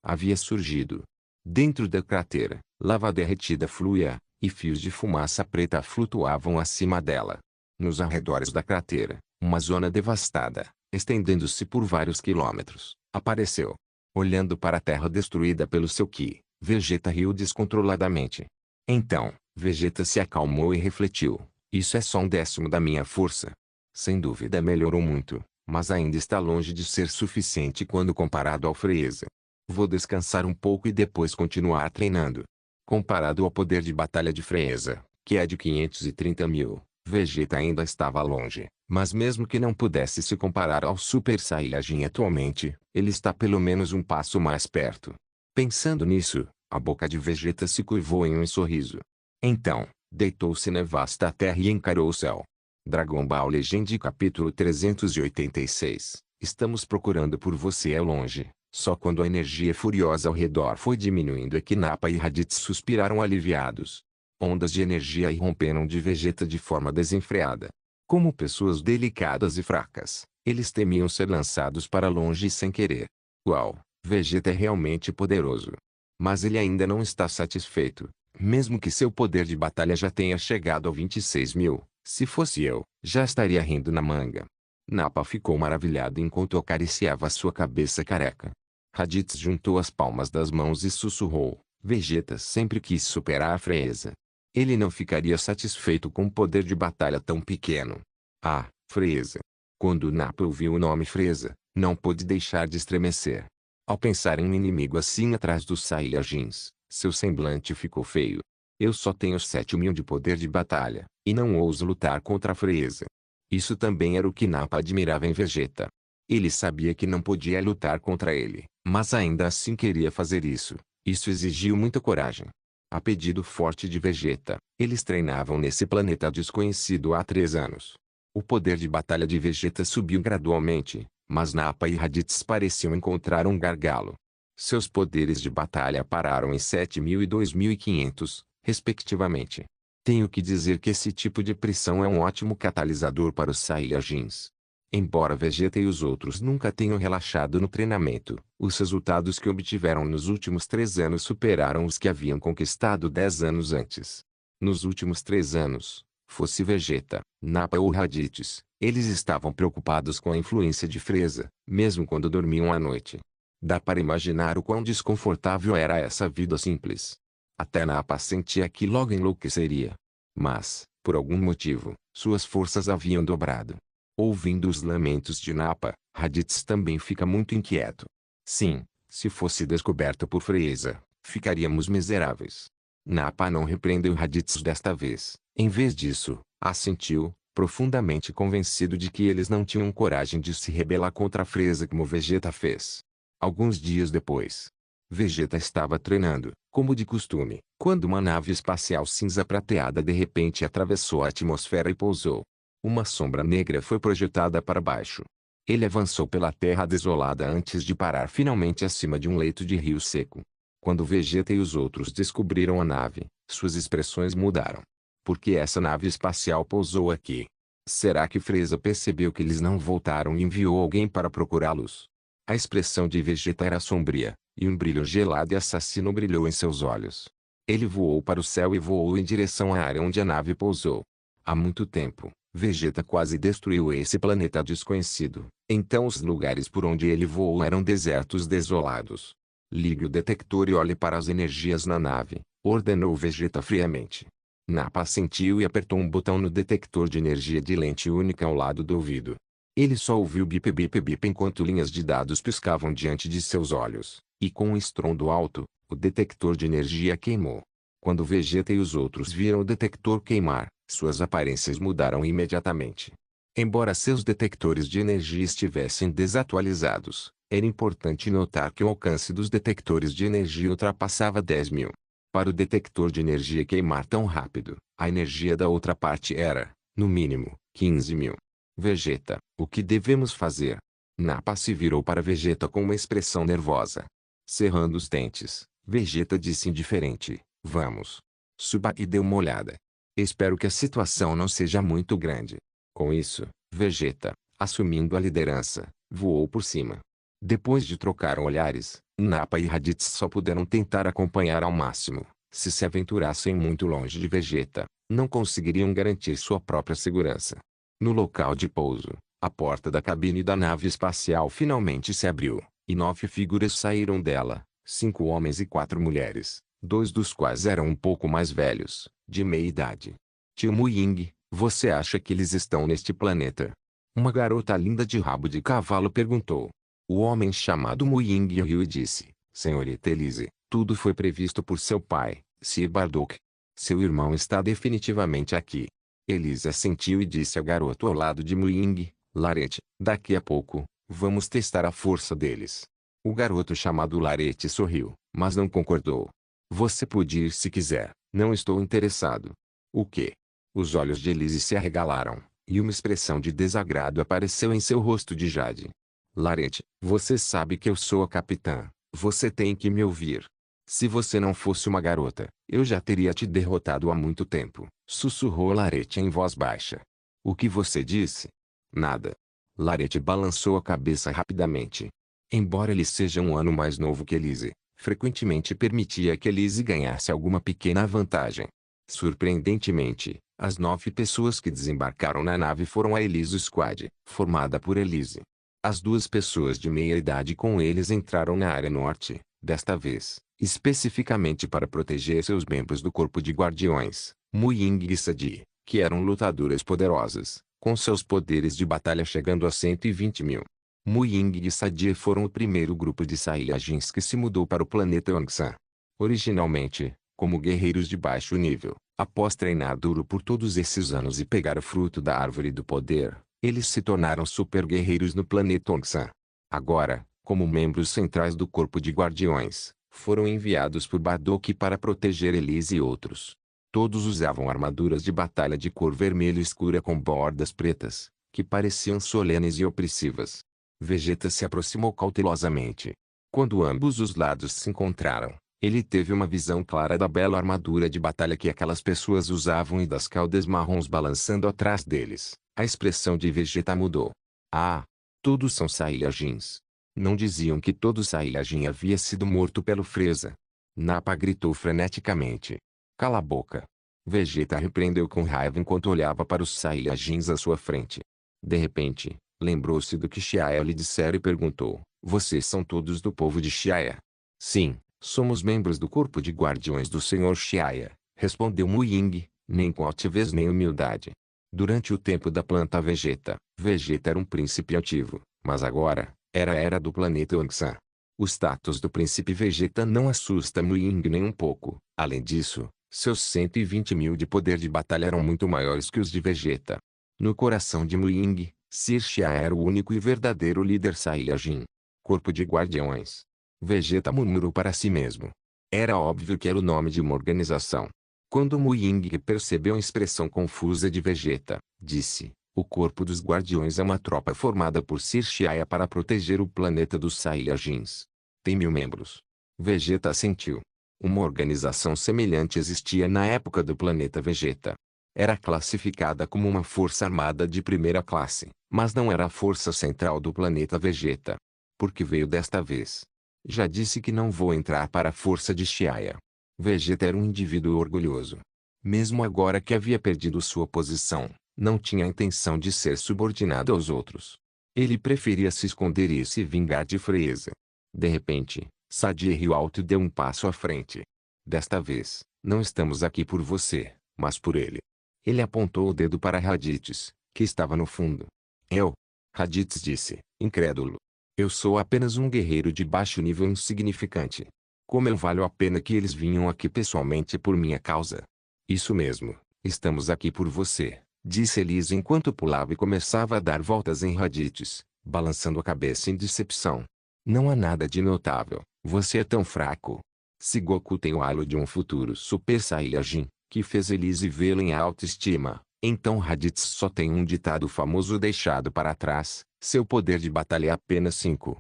havia surgido. Dentro da cratera, lava derretida fluía, e fios de fumaça preta flutuavam acima dela. Nos arredores da cratera, uma zona devastada, estendendo-se por vários quilômetros, apareceu. Olhando para a terra destruída pelo seu Ki, Vegeta riu descontroladamente. Então, Vegeta se acalmou e refletiu. Isso é só 1/10 da minha força. Sem dúvida melhorou muito, mas ainda está longe de ser suficiente quando comparado ao Freeza. Vou descansar um pouco e depois continuar treinando. Comparado ao poder de batalha de Freeza, que é de 530 mil, Vegeta ainda estava longe, mas mesmo que não pudesse se comparar ao Super Saiyajin atualmente, ele está pelo menos um passo mais perto. Pensando nisso, a boca de Vegeta se curvou em um sorriso. Então, deitou-se na vasta terra e encarou o céu. Dragon Ball Legend capítulo 386. Estamos procurando por você ao longe. Só quando a energia furiosa ao redor foi diminuindo é que Nappa e Raditz suspiraram aliviados. Ondas de energia irromperam de Vegeta de forma desenfreada. Como pessoas delicadas e fracas, eles temiam ser lançados para longe sem querer. Uau, Vegeta é realmente poderoso. Mas ele ainda não está satisfeito. Mesmo que seu poder de batalha já tenha chegado a 26 mil, se fosse eu, já estaria rindo na manga. Nappa ficou maravilhado enquanto acariciava sua cabeça careca. Raditz juntou as palmas das mãos e sussurrou. Vegeta sempre quis superar a Freeza. Ele não ficaria satisfeito com um poder de batalha tão pequeno. Ah, Freeza. Quando Nappa ouviu o nome Freeza, não pôde deixar de estremecer. Ao pensar em um inimigo assim atrás dos Saiyajins, seu semblante ficou feio. Eu só tenho 7.000 de poder de batalha, e não ouso lutar contra a frieza. Isso também era o que Nappa admirava em Vegeta. Ele sabia que não podia lutar contra ele, mas ainda assim queria fazer isso. Isso exigiu muita coragem. A pedido forte de Vegeta, eles treinavam nesse planeta desconhecido há 3 anos. O poder de batalha de Vegeta subiu gradualmente, mas Nappa e Raditz pareciam encontrar um gargalo. Seus poderes de batalha pararam em 7.000 e 2.500, respectivamente. Tenho que dizer que esse tipo de pressão é um ótimo catalisador para os Saiyajins. Embora Vegeta e os outros nunca tenham relaxado no treinamento, os resultados que obtiveram nos últimos 3 anos superaram os que haviam conquistado 10 anos antes. Nos últimos 3 anos, fosse Vegeta, Nappa ou Raditz, eles estavam preocupados com a influência de Frieza, mesmo quando dormiam à noite. Dá para imaginar o quão desconfortável era essa vida simples. Até Nappa sentia que logo enlouqueceria. Mas, por algum motivo, suas forças haviam dobrado. Ouvindo os lamentos de Nappa, Raditz também fica muito inquieto. Sim, se fosse descoberto por Frieza, ficaríamos miseráveis. Nappa não repreendeu Raditz desta vez. Em vez disso, assentiu, profundamente convencido de que eles não tinham coragem de se rebelar contra Frieza como Vegeta fez. Alguns dias depois, Vegeta estava treinando, como de costume, quando uma nave espacial cinza prateada de repente atravessou a atmosfera e pousou. Uma sombra negra foi projetada para baixo. Ele avançou pela terra desolada antes de parar finalmente acima de um leito de rio seco. Quando Vegeta e os outros descobriram a nave, suas expressões mudaram. Por que essa nave espacial pousou aqui? Será que Frieza percebeu que eles não voltaram e enviou alguém para procurá-los? A expressão de Vegeta era sombria, e um brilho gelado e assassino brilhou em seus olhos. Ele voou para o céu e voou em direção à área onde a nave pousou. Há muito tempo, Vegeta quase destruiu esse planeta desconhecido, então os lugares por onde ele voou eram desertos desolados. Ligue o detector e olhe para as energias na nave, ordenou Vegeta friamente. Nappa assentiu e apertou um botão no detector de energia de lente única ao lado do ouvido. Ele só ouviu bip bip bip enquanto linhas de dados piscavam diante de seus olhos, e com um estrondo alto, o detector de energia queimou. Quando Vegeta e os outros viram o detector queimar, suas aparências mudaram imediatamente. Embora seus detectores de energia estivessem desatualizados, era importante notar que o alcance dos detectores de energia ultrapassava 10.000. Para o detector de energia queimar tão rápido, a energia da outra parte era, no mínimo, 15.000. Vegeta, o que devemos fazer? Nappa se virou para Vegeta com uma expressão nervosa. Cerrando os dentes, Vegeta disse indiferente, vamos. Suba e dê uma olhada. Espero que a situação não seja muito grande. Com isso, Vegeta, assumindo a liderança, voou por cima. Depois de trocar olhares, Nappa e Raditz só puderam tentar acompanhar ao máximo. Se aventurassem muito longe de Vegeta, não conseguiriam garantir sua própria segurança. No local de pouso, a porta da cabine da nave espacial finalmente se abriu, e 9 figuras saíram dela, 5 homens e 4 mulheres, 2 dos quais eram um pouco mais velhos, de meia idade. Tio Muying, você acha que eles estão neste planeta? Uma garota linda de rabo de cavalo perguntou. O homem chamado Muying riu e disse, Senhorita Elise, tudo foi previsto por seu pai, Sir Bardock. Seu irmão está definitivamente aqui. Elise assentiu e disse ao garoto ao lado de Muying, Larete, daqui a pouco, vamos testar a força deles. O garoto chamado Larete sorriu, mas não concordou. Você pode ir se quiser, não estou interessado. O quê? Os olhos de Elise se arregalaram, e uma expressão de desagrado apareceu em seu rosto de Jade. Larete, você sabe que eu sou a capitã, você tem que me ouvir. Se você não fosse uma garota, eu já teria te derrotado há muito tempo, sussurrou Larete em voz baixa. O que você disse? Nada. Larete balançou a cabeça rapidamente. Embora ele seja um ano mais novo que Elise, frequentemente permitia que Elise ganhasse alguma pequena vantagem. Surpreendentemente, as 9 pessoas que desembarcaram na nave foram a Elise Squad, formada por Elise. As 2 pessoas de meia idade com eles entraram na área norte, desta vez, especificamente para proteger seus membros do corpo de guardiões, Muying e Sadi, que eram lutadoras poderosas, com seus poderes de batalha chegando a 120.000. Muying e Sadi foram o primeiro grupo de Saiyajins que se mudou para o planeta Yongsan. Originalmente, Como guerreiros de baixo nível, após treinar duro por todos esses anos e pegar o fruto da árvore do poder, eles se tornaram super guerreiros no planeta Ongsan. Agora, como membros centrais do corpo de guardiões, foram enviados por Bardock para proteger Elise e outros. Todos usavam armaduras de batalha de cor vermelho escura com bordas pretas, que pareciam solenes e opressivas. Vegeta se aproximou cautelosamente. Quando ambos os lados se encontraram, ele teve uma visão clara da bela armadura de batalha que aquelas pessoas usavam e das caudas marrons balançando atrás deles. A expressão de Vegeta mudou. Ah! Todos são Saiyajins. Não diziam que todo Saiyajin havia sido morto pelo Freeza. Nappa gritou freneticamente. Cala a boca. Vegeta repreendeu com raiva enquanto olhava para os Saiyajins à sua frente. De repente, lembrou-se do que Shia lhe dissera e perguntou. Vocês são todos do povo de Shia? Sim, somos membros do corpo de guardiões do Senhor Shia, respondeu Mu Ying, nem com altivez nem humildade. Durante o tempo da planta Vegeta, Vegeta era um príncipe altivo, mas agora, era a era do planeta Ongsan. O status do príncipe Vegeta não assusta Mu Ying nem um pouco. Além disso, seus 120 mil de poder de batalha eram muito maiores que os de Vegeta. No coração de Mu Ying, Sir Shia era o único e verdadeiro líder Saiyajin. Corpo de guardiões. Vegeta murmurou para si mesmo. Era óbvio que era o nome de uma organização. Quando Mu Ying percebeu a expressão confusa de Vegeta, disse, o corpo dos guardiões é uma tropa formada por Sir Shia para proteger o planeta dos Saiyajins. Tem 1000 membros. Vegeta assentiu. Uma organização semelhante existia na época do planeta Vegeta. Era classificada como uma força armada de primeira classe, mas não era a força central do planeta Vegeta. Por que veio desta vez? Já disse que não vou entrar para a força de Shia. Vegeta era um indivíduo orgulhoso. Mesmo agora que havia perdido sua posição, não tinha a intenção de ser subordinado aos outros. Ele preferia se esconder e se vingar de Freeza. De repente, Sadia riu alto e deu um passo à frente. Desta vez, não estamos aqui por você, mas por ele. Ele apontou o dedo para Raditz, que estava no fundo. Eu? Raditz disse, incrédulo. Eu sou apenas um guerreiro de baixo nível insignificante. Como eu valho a pena que eles vinham aqui pessoalmente por minha causa? Isso mesmo, estamos aqui por você, disse Elise enquanto pulava e começava a dar voltas em Raditz, balançando a cabeça em decepção. Não há nada de notável, você é tão fraco. Se Goku tem o halo de um futuro Super Saiyajin, que fez Elise vê-lo em autoestima, então Raditz só tem um ditado famoso deixado para trás, seu poder de batalha é apenas 5.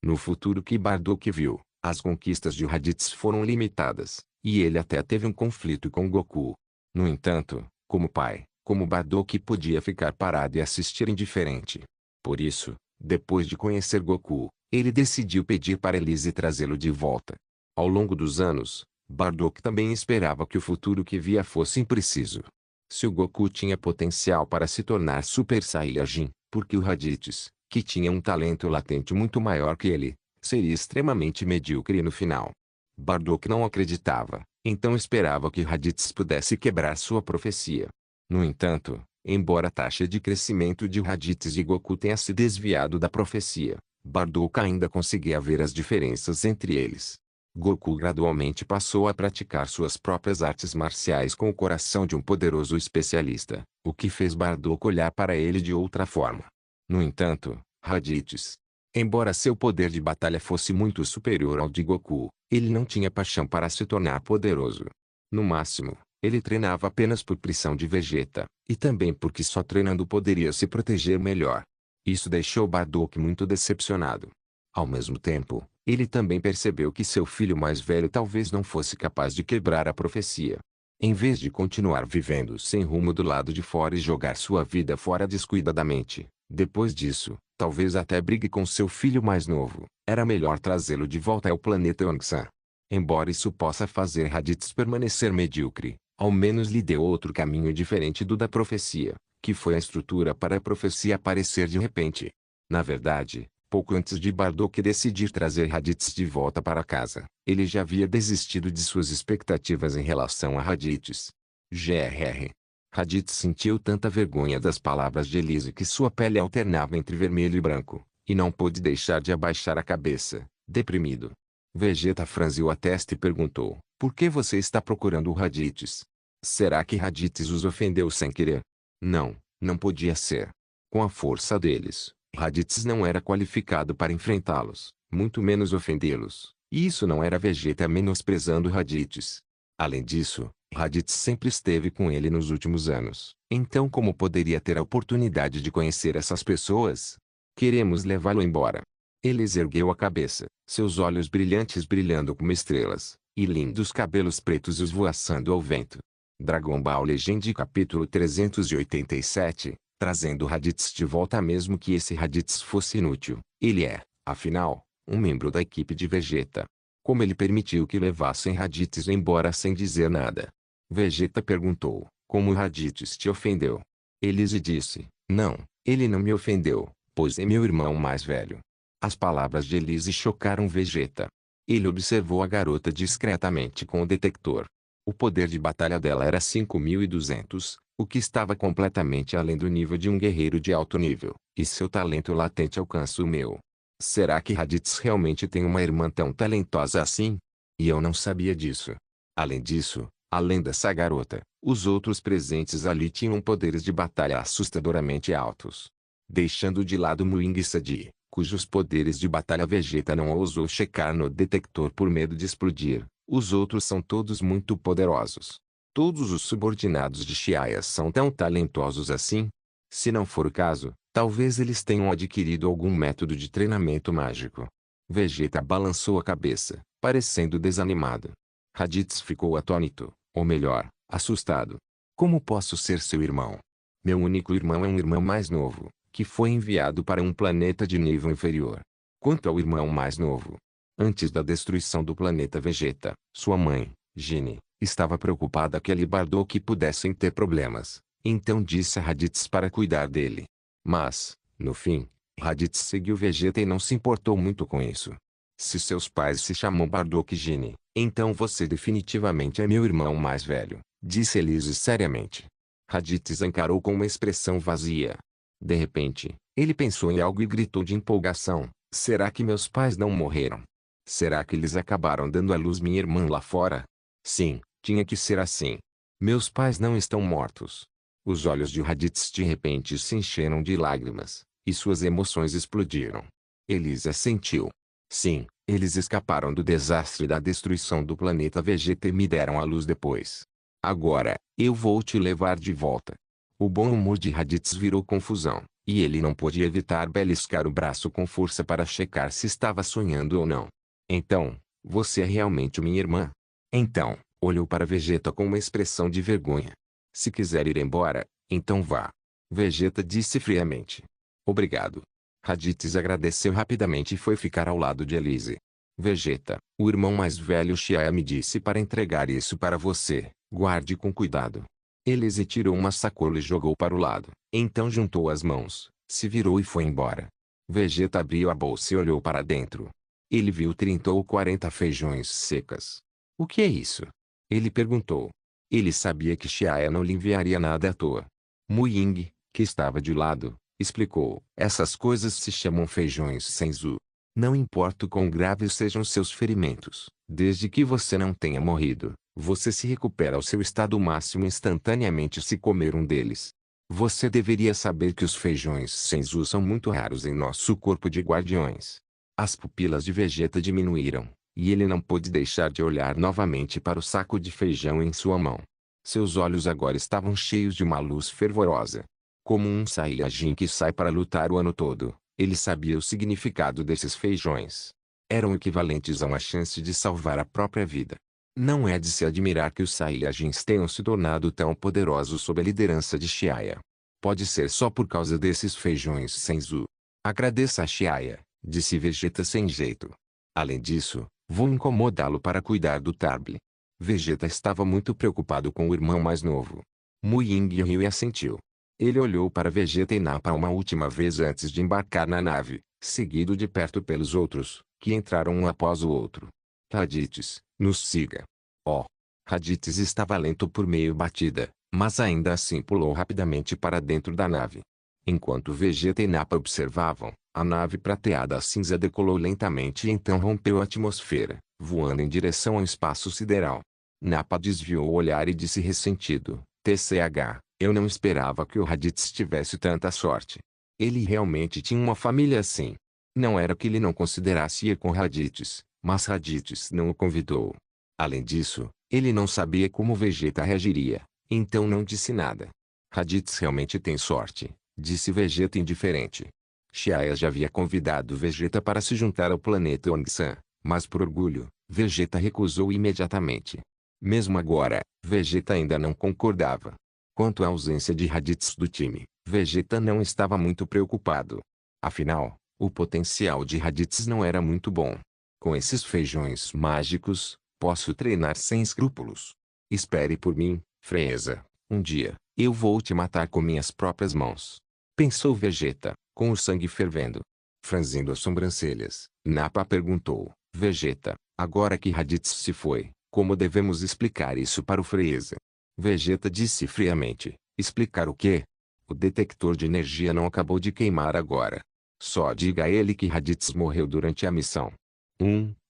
No futuro que Bardock viu, as conquistas de Raditz foram limitadas, e ele até teve um conflito com Goku. No entanto, como pai, como Bardock podia ficar parado e assistir indiferente. Por isso, depois de conhecer Goku, ele decidiu pedir para Elise trazê-lo de volta. Ao longo dos anos, Bardock também esperava que o futuro que via fosse impreciso. Se o Goku tinha potencial para se tornar Super Saiyajin, porque o Raditz, que tinha um talento latente muito maior que ele, seria extremamente medíocre no final. Bardock não acreditava, então esperava que Raditz pudesse quebrar sua profecia. No entanto, embora a taxa de crescimento de Raditz e Goku tenha se desviado da profecia, Bardock ainda conseguia ver as diferenças entre eles. Goku gradualmente passou a praticar suas próprias artes marciais com o coração de um poderoso especialista, o que fez Bardock olhar para ele de outra forma. No entanto, Raditz, embora seu poder de batalha fosse muito superior ao de Goku, ele não tinha paixão para se tornar poderoso. No máximo, ele treinava apenas por pressão de Vegeta, e também porque só treinando poderia se proteger melhor. Isso deixou Bardock muito decepcionado. Ao mesmo tempo, ele também percebeu que seu filho mais velho talvez não fosse capaz de quebrar a profecia. Em vez de continuar vivendo sem rumo do lado de fora e jogar sua vida fora descuidadamente, depois disso, talvez até brigue com seu filho mais novo, era melhor trazê-lo de volta ao planeta Ongsan. Embora isso possa fazer Raditz permanecer medíocre, ao menos lhe deu outro caminho diferente do da profecia, que foi a estrutura para a profecia aparecer de repente. Na verdade, pouco antes de Bardock decidir trazer Raditz de volta para casa, ele já havia desistido de suas expectativas em relação a Raditz. Grr. Raditz sentiu tanta vergonha das palavras de Elise que sua pele alternava entre vermelho e branco, e não pôde deixar de abaixar a cabeça, deprimido. Vegeta franziu a testa e perguntou, Por que você está procurando o Raditz? Será que Raditz os ofendeu sem querer? Não, não podia ser. Com a força deles, Raditz não era qualificado para enfrentá-los, muito menos ofendê-los. E isso não era Vegeta menosprezando Raditz. Além disso, Raditz sempre esteve com ele nos últimos anos. Então como poderia ter a oportunidade de conhecer essas pessoas? Queremos levá-lo embora. Ele ergueu a cabeça, seus olhos brilhantes brilhando como estrelas, e lindos cabelos pretos esvoaçando ao vento. Dragon Ball Legend capítulo 387, trazendo Raditz de volta mesmo que esse Raditz fosse inútil. Ele é, afinal, um membro da equipe de Vegeta. Como ele permitiu que levassem Raditz embora sem dizer nada? Vegeta perguntou, como Raditz te ofendeu? Elise disse, não, ele não me ofendeu, pois é meu irmão mais velho. As palavras de Elise chocaram Vegeta. Ele observou a garota discretamente com o detector. O poder de batalha dela era 5.200, o que estava completamente além do nível de um guerreiro de alto nível, e seu talento latente alcança o meu. Será que Raditz realmente tem uma irmã tão talentosa assim? E eu não sabia disso. Além disso, além dessa garota, os outros presentes ali tinham poderes de batalha assustadoramente altos. Deixando de lado Muing e Sadi, cujos poderes de batalha Vegeta não ousou checar no detector por medo de explodir, os outros são todos muito poderosos. Todos os subordinados de Chiaia são tão talentosos assim? Se não for o caso, talvez eles tenham adquirido algum método de treinamento mágico. Vegeta balançou a cabeça, parecendo desanimado. Raditz ficou atônito, ou melhor, assustado. Como posso ser seu irmão? Meu único irmão é um irmão mais novo, que foi enviado para um planeta de nível inferior. Quanto ao irmão mais novo, antes da destruição do planeta Vegeta, sua mãe, Gine, estava preocupada que ele e Bardock pudessem ter problemas. Então disse a Raditz para cuidar dele. Mas, no fim, Raditz seguiu Vegeta e não se importou muito com isso. Se seus pais se chamam Bardock e Gine, então você definitivamente é meu irmão mais velho, disse Elise seriamente. Raditz encarou com uma expressão vazia. De repente, ele pensou em algo e gritou de empolgação, será que meus pais não morreram? Será que eles acabaram dando à luz minha irmã lá fora? Sim, tinha que ser assim. Meus pais não estão mortos. Os olhos de Raditz de repente se encheram de lágrimas, e suas emoções explodiram. Elise assentiu. Sim, eles escaparam do desastre da destruição do planeta Vegeta e me deram à luz depois. Agora, eu vou te levar de volta. O bom humor de Raditz virou confusão, e ele não pôde evitar beliscar o braço com força para checar se estava sonhando ou não. Então, você é realmente minha irmã? Então, olhou para Vegeta com uma expressão de vergonha. Se quiser ir embora, então vá. Vegeta disse friamente. Obrigado. Raditz agradeceu rapidamente e foi ficar ao lado de Elise. Vegeta, o irmão mais velho Chiaia me disse para entregar isso para você, guarde com cuidado. Elise tirou uma sacola e jogou para o lado, então juntou as mãos, se virou e foi embora. Vegeta abriu a bolsa e olhou para dentro. Ele viu 30 ou 40 feijões secas. O que é isso? Ele perguntou. Ele sabia que Chiaia não lhe enviaria nada à toa. Muying, que estava de lado, explicou. Essas coisas se chamam feijões senzu. Não importa o quão graves sejam seus ferimentos, desde que você não tenha morrido, você se recupera ao seu estado máximo instantaneamente se comer um deles. Você deveria saber que os feijões senzu são muito raros em nosso corpo de guardiões. As pupilas de Vegeta diminuíram, e ele não pôde deixar de olhar novamente para o saco de feijão em sua mão. Seus olhos agora estavam cheios de uma luz fervorosa. Como um Saiyajin que sai para lutar o ano todo, ele sabia o significado desses feijões. Eram equivalentes a uma chance de salvar a própria vida. Não é de se admirar que os Saiyajins tenham se tornado tão poderosos sob a liderança de Chiaia. Pode ser só por causa desses feijões senzu. Agradeça a Chiaia, disse Vegeta sem jeito. Além disso, vou incomodá-lo para cuidar do Tarble. Vegeta estava muito preocupado com o irmão mais novo. Muying riu e assentiu. Ele olhou para Vegeta e Nappa uma última vez antes de embarcar na nave, seguido de perto pelos outros, que entraram um após o outro. Raditz, nos siga. Oh! Raditz estava lento por meio batida, mas ainda assim pulou rapidamente para dentro da nave. Enquanto Vegeta e Nappa observavam, A nave prateada cinza decolou lentamente e então rompeu a atmosfera, voando em direção ao espaço sideral. Nappa desviou o olhar e disse ressentido: TCH, eu não esperava que o Raditz tivesse tanta sorte. Ele realmente tinha uma família assim. Não era que ele não considerasse ir com Raditz, mas Raditz não o convidou. Além disso, ele não sabia como Vegeta reagiria, então não disse nada. Raditz realmente tem sorte, disse Vegeta indiferente. Xiaia já havia convidado Vegeta para se juntar ao planeta Ongsan, mas por orgulho, Vegeta recusou imediatamente. Mesmo agora, Vegeta ainda não concordava. Quanto à ausência de Raditz do time, Vegeta não estava muito preocupado. Afinal, o potencial de Raditz não era muito bom. Com esses feijões mágicos, posso treinar sem escrúpulos. Espere por mim, Freeza. Um dia, eu vou te matar com minhas próprias mãos. Pensou Vegeta, com o sangue fervendo. Franzindo as sobrancelhas, Nappa perguntou: Vegeta, agora que Raditz se foi, como devemos explicar isso para o Freeza? Vegeta disse friamente: explicar o quê? O detector de energia não acabou de queimar agora. Só diga a ele que Raditz morreu durante a missão.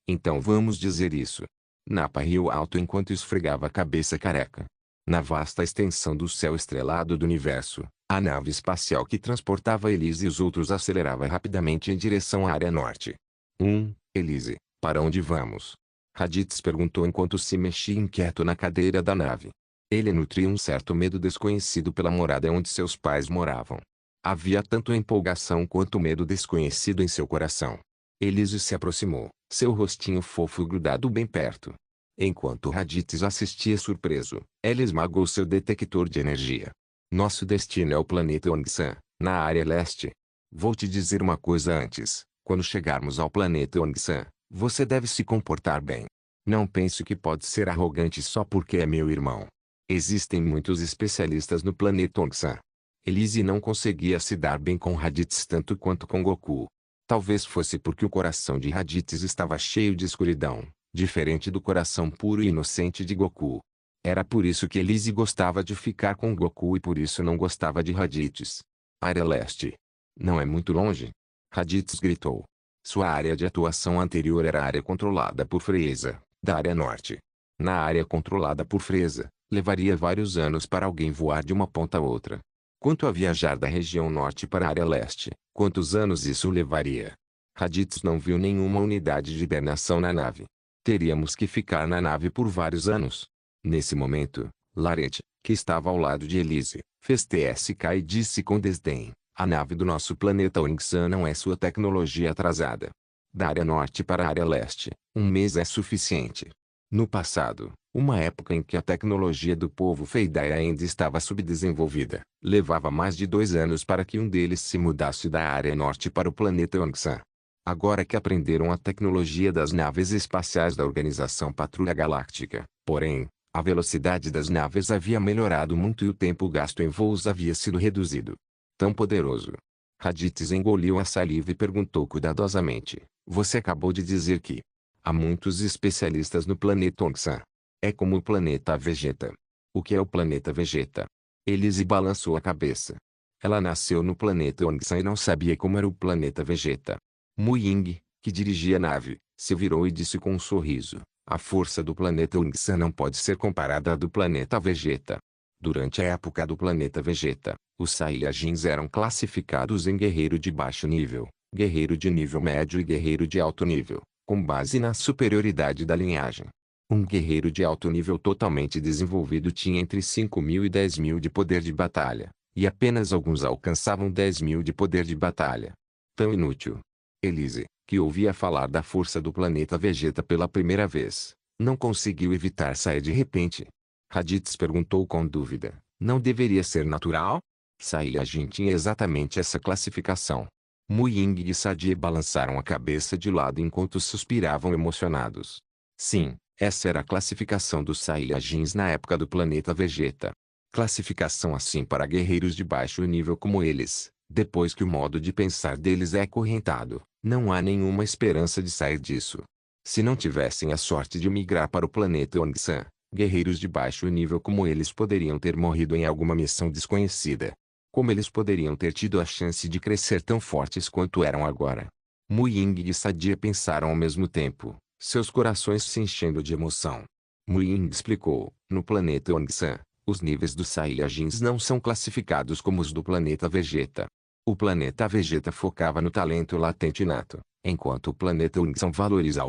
Então vamos dizer isso. Nappa riu alto enquanto esfregava a cabeça careca. Na vasta extensão do céu estrelado do universo, a nave espacial que transportava Elise e os outros acelerava rapidamente em direção à área norte. Elise, para onde vamos? Raditz perguntou enquanto se mexia inquieto na cadeira da nave. Ele nutria um certo medo desconhecido pela morada onde seus pais moravam. Havia tanto empolgação quanto medo desconhecido em seu coração. Elise se aproximou, seu rostinho fofo grudado bem perto. Enquanto Raditz assistia surpreso, ela esmagou seu detector de energia. Nosso destino é o planeta Ongsan, na área leste. Vou te dizer uma coisa antes. Quando chegarmos ao planeta Ongsan, você deve se comportar bem. Não pense que pode ser arrogante só porque é meu irmão. Existem muitos especialistas no planeta Ongsan. Elise não conseguia se dar bem com Raditz tanto quanto com Goku. Talvez fosse porque o coração de Raditz estava cheio de escuridão, diferente do coração puro e inocente de Goku. Era por isso que Elise gostava de ficar com Goku e por isso não gostava de Raditz. Área Leste. Não é muito longe? Raditz gritou. Sua área de atuação anterior era a área controlada por Freeza, da área norte. Na área controlada por Freeza, levaria vários anos para alguém voar de uma ponta a outra. Quanto a viajar da região norte para a área leste, quantos anos isso levaria? Raditz não viu nenhuma unidade de hibernação na nave. Teríamos que ficar na nave por vários anos. Nesse momento, Laret, que estava ao lado de Elise, fez TSK e disse com desdém: a nave do nosso planeta Ongsan não é sua tecnologia atrasada. Da área norte para a área leste, um mês é suficiente. No passado, uma época em que a tecnologia do povo Feidai ainda estava subdesenvolvida, levava mais de 2 anos para que um deles se mudasse da área norte para o planeta Ongsan. Agora que aprenderam a tecnologia das naves espaciais da Organização Patrulha Galáctica, porém, a velocidade das naves havia melhorado muito e o tempo gasto em voos havia sido reduzido. Tão poderoso. Raditz engoliu a saliva e perguntou cuidadosamente: você acabou de dizer que há muitos especialistas no planeta Ongsan. É como o planeta Vegeta. O que é o planeta Vegeta? Elise balançou a cabeça. Ela nasceu no planeta Ongsan e não sabia como era o planeta Vegeta. Mu Ying, que dirigia a nave, se virou e disse com um sorriso: a força do planeta Ongsan não pode ser comparada à do planeta Vegeta. Durante a época do planeta Vegeta, os Saiyajins eram classificados em guerreiro de baixo nível, guerreiro de nível médio e guerreiro de alto nível, com base na superioridade da linhagem. Um guerreiro de alto nível totalmente desenvolvido tinha entre 5.000 e 10.000 de poder de batalha, e apenas alguns alcançavam 10.000 de poder de batalha. Tão inútil. Elise, que ouvia falar da força do planeta Vegeta pela primeira vez, não conseguiu evitar sair de repente. Raditz perguntou com dúvida: não deveria ser natural? Saiyajin tinha exatamente essa classificação. Mu Ying e Sadie balançaram a cabeça de lado enquanto suspiravam emocionados. Sim, essa era a classificação dos Saiyajins na época do planeta Vegeta. Classificação assim para guerreiros de baixo nível como eles. Depois que o modo de pensar deles é acorrentado, não há nenhuma esperança de sair disso. Se não tivessem a sorte de migrar para o planeta Ongsan, guerreiros de baixo nível como eles poderiam ter morrido em alguma missão desconhecida. Como eles poderiam ter tido a chance de crescer tão fortes quanto eram agora? Mu Ying e Sadia pensaram ao mesmo tempo, seus corações se enchendo de emoção. Mu Ying explicou, no planeta Ongsan, os níveis dos Saiyajins não são classificados como os do planeta Vegeta. O planeta Vegeta focava no talento latente nato, enquanto o planeta Ongsan valoriza a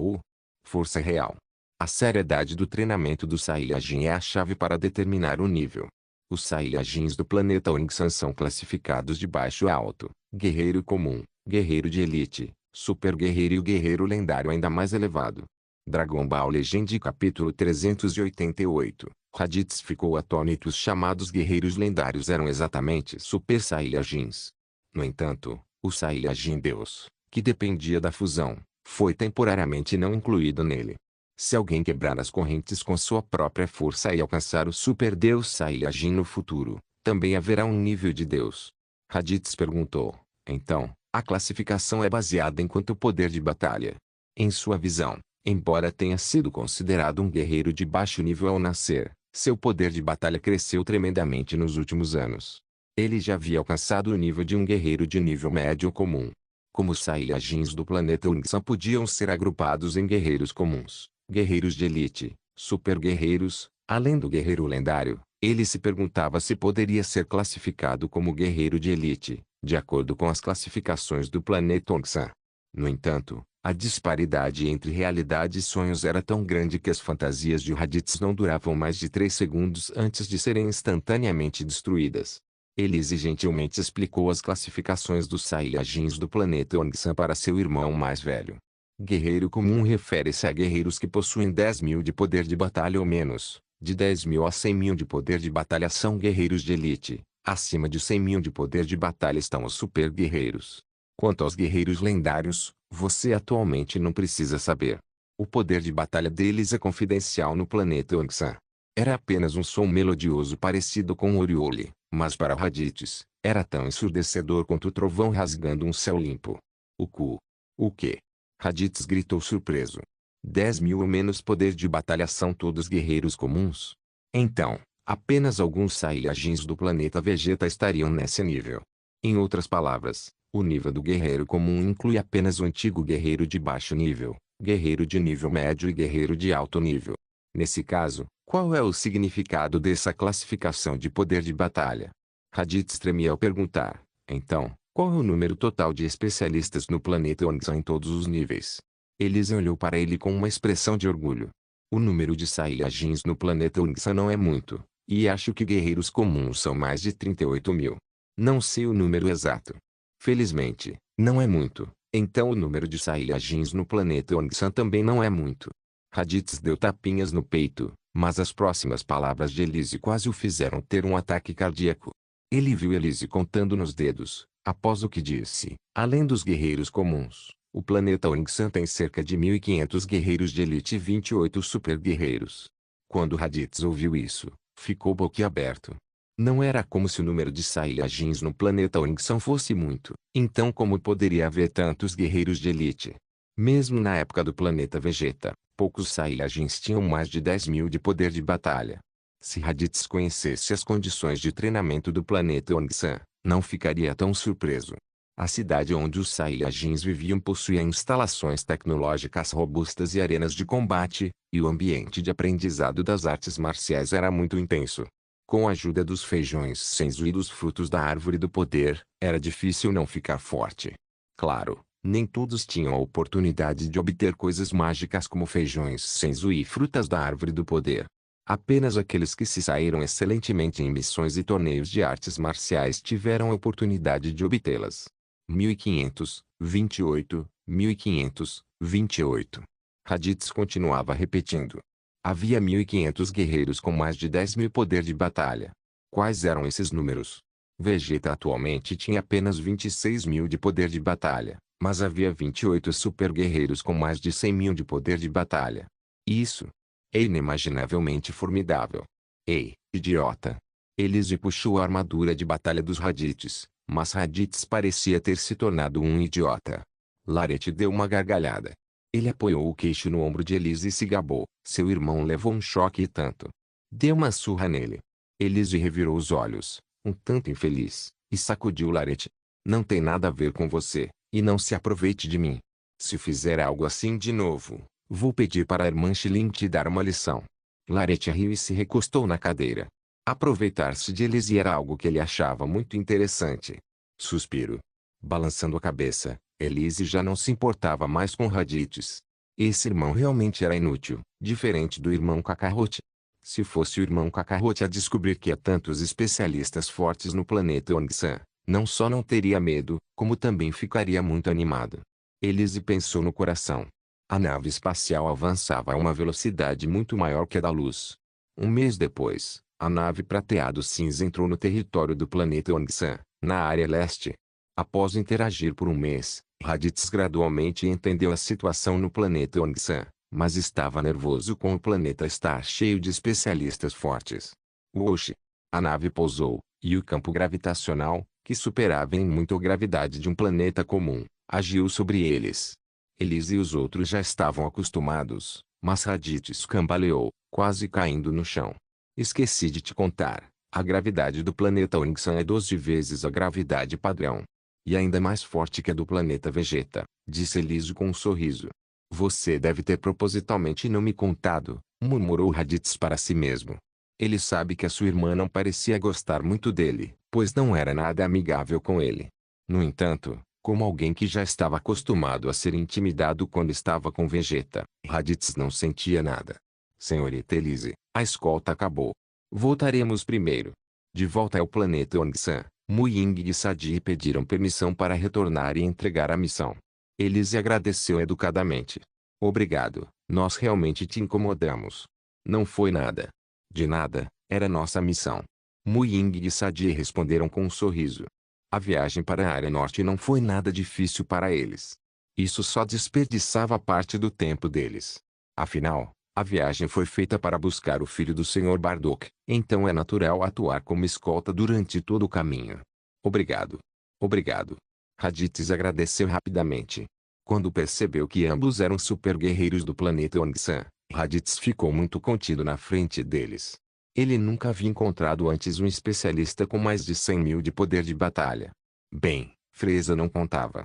força real. A seriedade do treinamento do Saiyajin é a chave para determinar o nível. Os Saiyajins do planeta Ongsan são classificados de baixo a alto, guerreiro comum, guerreiro de elite, super guerreiro e o guerreiro lendário ainda mais elevado. Dragon Ball Legend capítulo 388. Raditz ficou atônito. Os chamados guerreiros lendários eram exatamente Super Saiyajins. No entanto, o Saiyajin Deus, que dependia da fusão, foi temporariamente não incluído nele. Se alguém quebrar as correntes com sua própria força e alcançar o Super Deus Saiyajin no futuro, também haverá um nível de Deus. Raditz perguntou. Então, a classificação é baseada em quanto poder de batalha. Em sua visão, embora tenha sido considerado um guerreiro de baixo nível ao nascer, seu poder de batalha cresceu tremendamente nos últimos anos. Ele já havia alcançado o nível de um guerreiro de nível médio comum. Como os Saiyajins do planeta Ongsan podiam ser agrupados em guerreiros comuns, guerreiros de elite, super guerreiros, além do guerreiro lendário, ele se perguntava se poderia ser classificado como guerreiro de elite, de acordo com as classificações do planeta Ongsan. No entanto, a disparidade entre realidade e sonhos era tão grande que as fantasias de Raditz não duravam mais de 3 segundos antes de serem instantaneamente destruídas. Ele exigentemente explicou as classificações dos Saiyajins do planeta Ongsan para seu irmão mais velho. Guerreiro comum refere-se a guerreiros que possuem 10.000 de poder de batalha ou menos. De 10.000 a 100.000 de poder de batalha são guerreiros de elite. Acima de 100.000 de poder de batalha estão os super guerreiros. Quanto aos guerreiros lendários, você atualmente não precisa saber. O poder de batalha deles é confidencial no planeta Ongsan. Era apenas um som melodioso parecido com o Oriole, mas para Raditz, era tão ensurdecedor quanto o trovão rasgando um céu limpo. O quê? Raditz gritou surpreso. 10.000 ou menos poder de batalha são todos guerreiros comuns? Então, apenas alguns Saiyajins do planeta Vegeta estariam nesse nível. Em outras palavras, o nível do guerreiro comum inclui apenas o antigo guerreiro de baixo nível, guerreiro de nível médio e guerreiro de alto nível. Nesse caso, qual é o significado dessa classificação de poder de batalha? Raditz tremia ao perguntar. Então, qual é o número total de especialistas no planeta Ongsan em todos os níveis? Elise olhou para ele com uma expressão de orgulho. O número de Saiyajins no planeta Ongsan não é muito, e acho que guerreiros comuns são mais de 38.000. Não sei o número exato. Felizmente, não é muito, então o número de Saiyajins no planeta Ongsan também não é muito. Raditz deu tapinhas no peito, mas as próximas palavras de Elise quase o fizeram ter um ataque cardíaco. Ele viu Elise contando nos dedos, após o que disse. Além dos guerreiros comuns, o planeta Ongsan tem cerca de 1.500 guerreiros de elite e 28 super guerreiros. Quando Raditz ouviu isso, ficou boquiaberto. Não era como se o número de Saiyajins no planeta Ongsan fosse muito. Então como poderia haver tantos guerreiros de elite? Mesmo na época do planeta Vegeta, poucos Saiyajins tinham mais de 10.000 de poder de batalha. Se Raditz conhecesse as condições de treinamento do planeta Ongsan, não ficaria tão surpreso. A cidade onde os Saiyajins viviam possuía instalações tecnológicas robustas e arenas de combate, e o ambiente de aprendizado das artes marciais era muito intenso. Com a ajuda dos feijões Senzu e dos frutos da árvore do poder, era difícil não ficar forte. Claro, nem todos tinham a oportunidade de obter coisas mágicas como feijões Senzu e frutas da árvore do poder. Apenas aqueles que se saíram excelentemente em missões e torneios de artes marciais tiveram a oportunidade de obtê-las. 1.500, 28, 1.500, 28. Raditz continuava repetindo. Havia 1.500 guerreiros com mais de 10.000 poder de batalha. Quais eram esses números? Vegeta atualmente tinha apenas 26.000 de poder de batalha, mas havia 28 super guerreiros com mais de 100.000 de poder de batalha. Isso é inimaginavelmente formidável. Ei, idiota! Elise puxou a armadura de batalha dos Raditz, mas Raditz parecia ter se tornado um idiota. Larete deu uma gargalhada. Ele apoiou o queixo no ombro de Elise e se gabou. Seu irmão levou um choque e tanto. Deu uma surra nele. Elise revirou os olhos, um tanto infeliz. e sacudiu Larete. Não tem nada a ver com você, e não se aproveite de mim. Se fizer algo assim de novo, vou pedir para a irmã Shilin te dar uma lição. Larete riu e se recostou na cadeira. Aproveitar-se de Elise era algo que ele achava muito interessante. Suspiro. Balançando a cabeça, Elise já não se importava mais com Raditz. Esse irmão realmente era inútil, diferente do irmão Kakarote. Se fosse o irmão Kakarote a descobrir que há tantos especialistas fortes no planeta Ongsan, não só não teria medo, como também ficaria muito animado. Elise pensou no coração. A nave espacial avançava a uma velocidade muito maior que a da luz. Um mês depois, a nave prateado cinza entrou no território do planeta Ongsan, na área leste. Após interagir por um mês, Raditz gradualmente entendeu a situação no planeta Ongsan, mas estava nervoso com o planeta estar cheio de especialistas fortes. Oxi! A nave pousou, e o campo gravitacional, que superava em muito a gravidade de um planeta comum, agiu sobre eles. Elise e os outros já estavam acostumados, mas Raditz cambaleou, quase caindo no chão. Esqueci de te contar, a gravidade do planeta Ongsan é 12 vezes a gravidade padrão. E ainda mais forte que a do planeta Vegeta, disse Elise com um sorriso. Você deve ter propositalmente não me contado, murmurou Raditz para si mesmo. Ele sabe que a sua irmã não parecia gostar muito dele, pois não era nada amigável com ele. No entanto, como alguém que já estava acostumado a ser intimidado quando estava com Vegeta, Raditz não sentia nada. Senhorita Elise, a escolta acabou. Voltaremos primeiro. De volta ao planeta Ongsan, Mu Ying e Sadi pediram permissão para retornar e entregar a missão. Elise agradeceu educadamente. Obrigado, nós realmente te incomodamos. Não foi nada. De nada, era nossa missão. Mu Ying e Sadi responderam com um sorriso. A viagem para a área norte não foi nada difícil para eles. Isso só desperdiçava parte do tempo deles. Afinal, a viagem foi feita para buscar o filho do Sr. Bardock, então é natural atuar como escolta durante todo o caminho. Obrigado. Obrigado. Raditz agradeceu rapidamente. Quando percebeu que ambos eram super guerreiros do planeta Ongsan, Raditz ficou muito contido na frente deles. Ele nunca havia encontrado antes um especialista com mais de 100.000 de poder de batalha. Bem, Frieza não contava.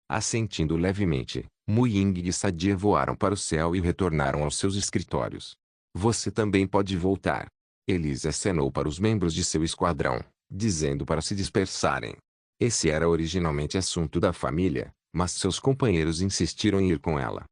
Assentindo levemente, Mu Ying e Sadia voaram para o céu e retornaram aos seus escritórios. Você também pode voltar. Elise acenou para os membros de seu esquadrão, dizendo para se dispersarem. Esse era originalmente assunto da família, mas seus companheiros insistiram em ir com ela.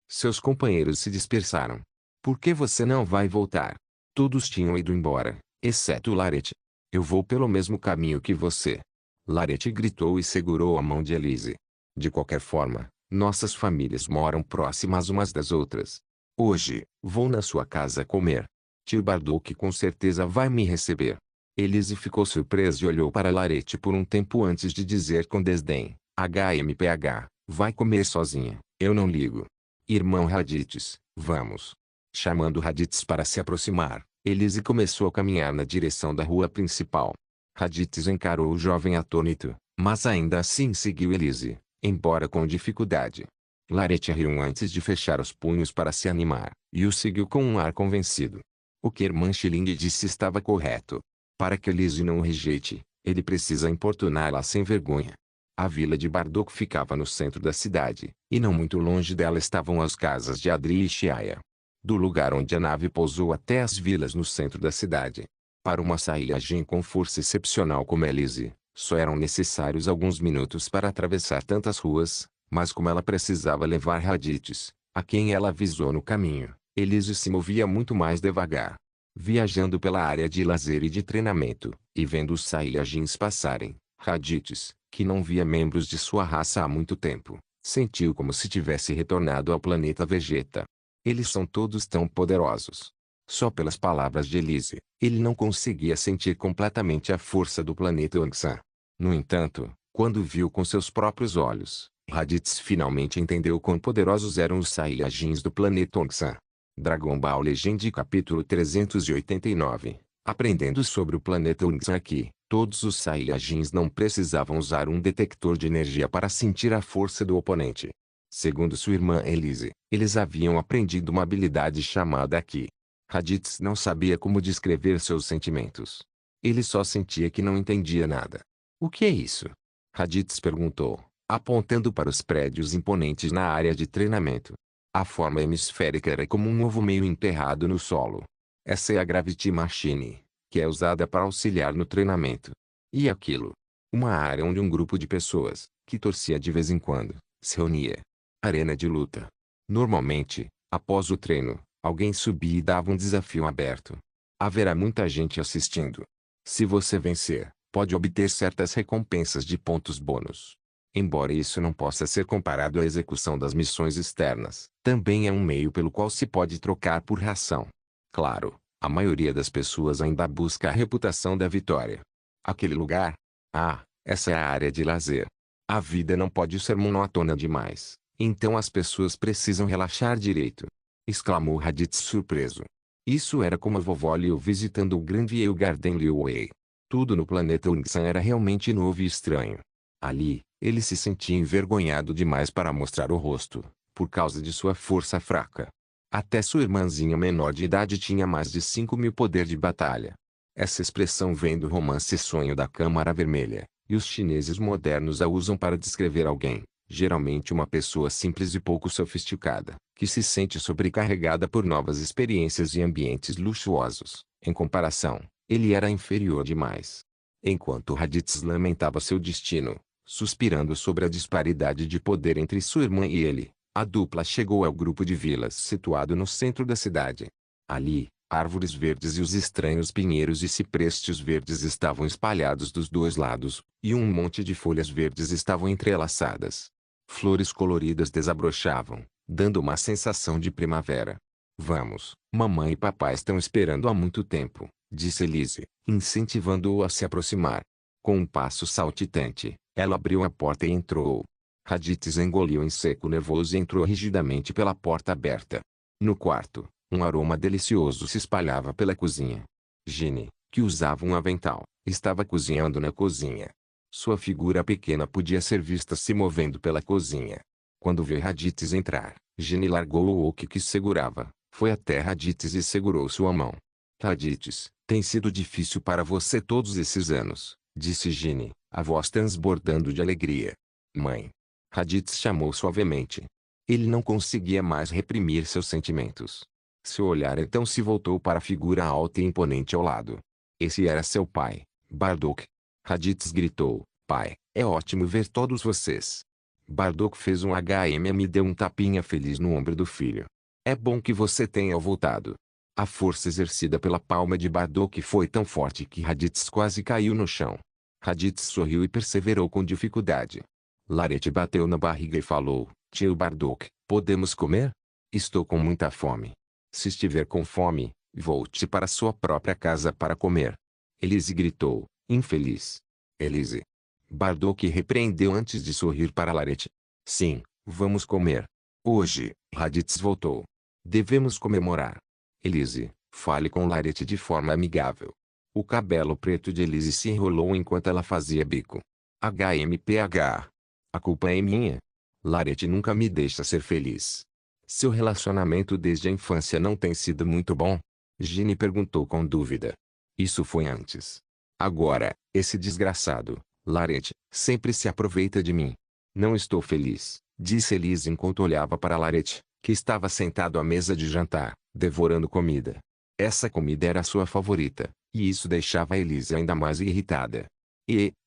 Seus companheiros se dispersaram. Por que você não vai voltar? Todos tinham ido embora, exceto Larete. Eu vou pelo mesmo caminho que você. Larete gritou e segurou a mão de Elise. De qualquer forma, nossas famílias moram próximas umas das outras. Hoje, vou na sua casa comer. Tio Bardock com certeza vai me receber. Elise ficou surpresa e olhou para Larete por um tempo antes de dizer com desdém, HMPH, vai comer sozinha, eu não ligo. Irmão Raditz, vamos. Chamando Raditz para se aproximar, Elise começou a caminhar na direção da rua principal. Raditz encarou o jovem atônito, mas ainda assim seguiu Elise, embora com dificuldade. Larete riu antes de fechar os punhos para se animar, e o seguiu com um ar convencido. O que irmã Shilin disse estava correto. Para que Elise não o rejeite, ele precisa importuná-la sem vergonha. A vila de Bardock ficava no centro da cidade, e não muito longe dela estavam as casas de Adri e Chiaya. Do lugar onde a nave pousou até as vilas no centro da cidade. Para uma saída com força excepcional como Elise, só eram necessários alguns minutos para atravessar tantas ruas, mas como ela precisava levar Raditz, a quem ela avisou no caminho, Elise se movia muito mais devagar. Viajando pela área de lazer e de treinamento, e vendo os Saiyajins passarem, Raditz, que não via membros de sua raça há muito tempo, sentiu como se tivesse retornado ao planeta Vegeta. Eles são todos tão poderosos. Só pelas palavras de Elise, ele não conseguia sentir completamente a força do planeta Ongsan. No entanto, quando viu com seus próprios olhos, Raditz finalmente entendeu quão poderosos eram os Saiyajins do planeta Ongsan. Dragon Ball Legend capítulo 389. Aprendendo sobre o planeta Ongsan aqui, todos os Saiyajins não precisavam usar um detector de energia para sentir a força do oponente. Segundo sua irmã Elise, eles haviam aprendido uma habilidade chamada Ki. Raditz não sabia como descrever seus sentimentos. Ele só sentia que não entendia nada. O que é isso? Raditz perguntou, apontando para os prédios imponentes na área de treinamento. A forma hemisférica era como um ovo meio enterrado no solo. Essa é a Gravity Machine, que é usada para auxiliar no treinamento. E aquilo? Uma área onde um grupo de pessoas, que torcia de vez em quando, se reunia. Arena de luta. Normalmente, após o treino, alguém subia e dava um desafio aberto. Haverá muita gente assistindo. Se você vencer, pode obter certas recompensas de pontos bônus. Embora isso não possa ser comparado à execução das missões externas, também é um meio pelo qual se pode trocar por ração. Claro, a maioria das pessoas ainda busca a reputação da vitória. Aquele lugar? Ah, essa é a área de lazer. A vida não pode ser monótona demais, então as pessoas precisam relaxar direito. Exclamou Raditz surpreso. Isso era como a vovó Liu visitando o Grandview Garden Liuwei. Tudo no planeta Ungsan era realmente novo e estranho. Ali, ele se sentia envergonhado demais para mostrar o rosto, por causa de sua força fraca. Até sua irmãzinha menor de idade tinha mais de 5.000 poder de batalha. Essa expressão vem do romance Sonho da Câmara Vermelha, e os chineses modernos a usam para descrever alguém, geralmente uma pessoa simples e pouco sofisticada, que se sente sobrecarregada por novas experiências e ambientes luxuosos. Em comparação, ele era inferior demais. Enquanto Raditz lamentava seu destino, suspirando sobre a disparidade de poder entre sua irmã e ele, a dupla chegou ao grupo de vilas situado no centro da cidade. Ali, árvores verdes e os estranhos pinheiros e ciprestes verdes estavam espalhados dos dois lados, e um monte de folhas verdes estavam entrelaçadas. Flores coloridas desabrochavam, dando uma sensação de primavera. Vamos, mamãe e papai estão esperando há muito tempo, disse Elise, incentivando-o a se aproximar. Com um passo saltitante, ela abriu a porta e entrou. Raditz engoliu em seco nervoso e entrou rigidamente pela porta aberta. No quarto, um aroma delicioso se espalhava pela cozinha. Ginny, que usava um avental, estava cozinhando na cozinha. Sua figura pequena podia ser vista se movendo pela cozinha. Quando viu Raditz entrar, Ginny largou o wok que segurava, foi até Raditz e segurou sua mão. Raditz, tem sido difícil para você todos esses anos, disse Ginny, a voz transbordando de alegria. Mãe. Raditz chamou suavemente. Ele não conseguia mais reprimir seus sentimentos. Seu olhar então se voltou para a figura alta e imponente ao lado. Esse era seu pai, Bardock. Raditz gritou, pai, é ótimo ver todos vocês. Bardock fez um e deu um tapinha feliz no ombro do filho. É bom que você tenha voltado. A força exercida pela palma de Bardock foi tão forte que Raditz quase caiu no chão. Raditz sorriu e perseverou com dificuldade. Larete bateu na barriga e falou, tio Bardock, podemos comer? Estou com muita fome. Se estiver com fome, volte para sua própria casa para comer. Elise gritou, infeliz. Elise. Bardock repreendeu antes de sorrir para Larete. Sim, vamos comer. Hoje, Raditz voltou. Devemos comemorar. Elise, fale com Larete de forma amigável. O cabelo preto de Elise se enrolou enquanto ela fazia bico. HMPH. A culpa é minha. Larete nunca me deixa ser feliz. Seu relacionamento desde a infância não tem sido muito bom? Ginny perguntou com dúvida. Isso foi antes. Agora, esse desgraçado, Larete, sempre se aproveita de mim. Não estou feliz, disse Elise enquanto olhava para Larete, que estava sentado à mesa de jantar, devorando comida. Essa comida era sua favorita, e isso deixava Elise ainda mais irritada.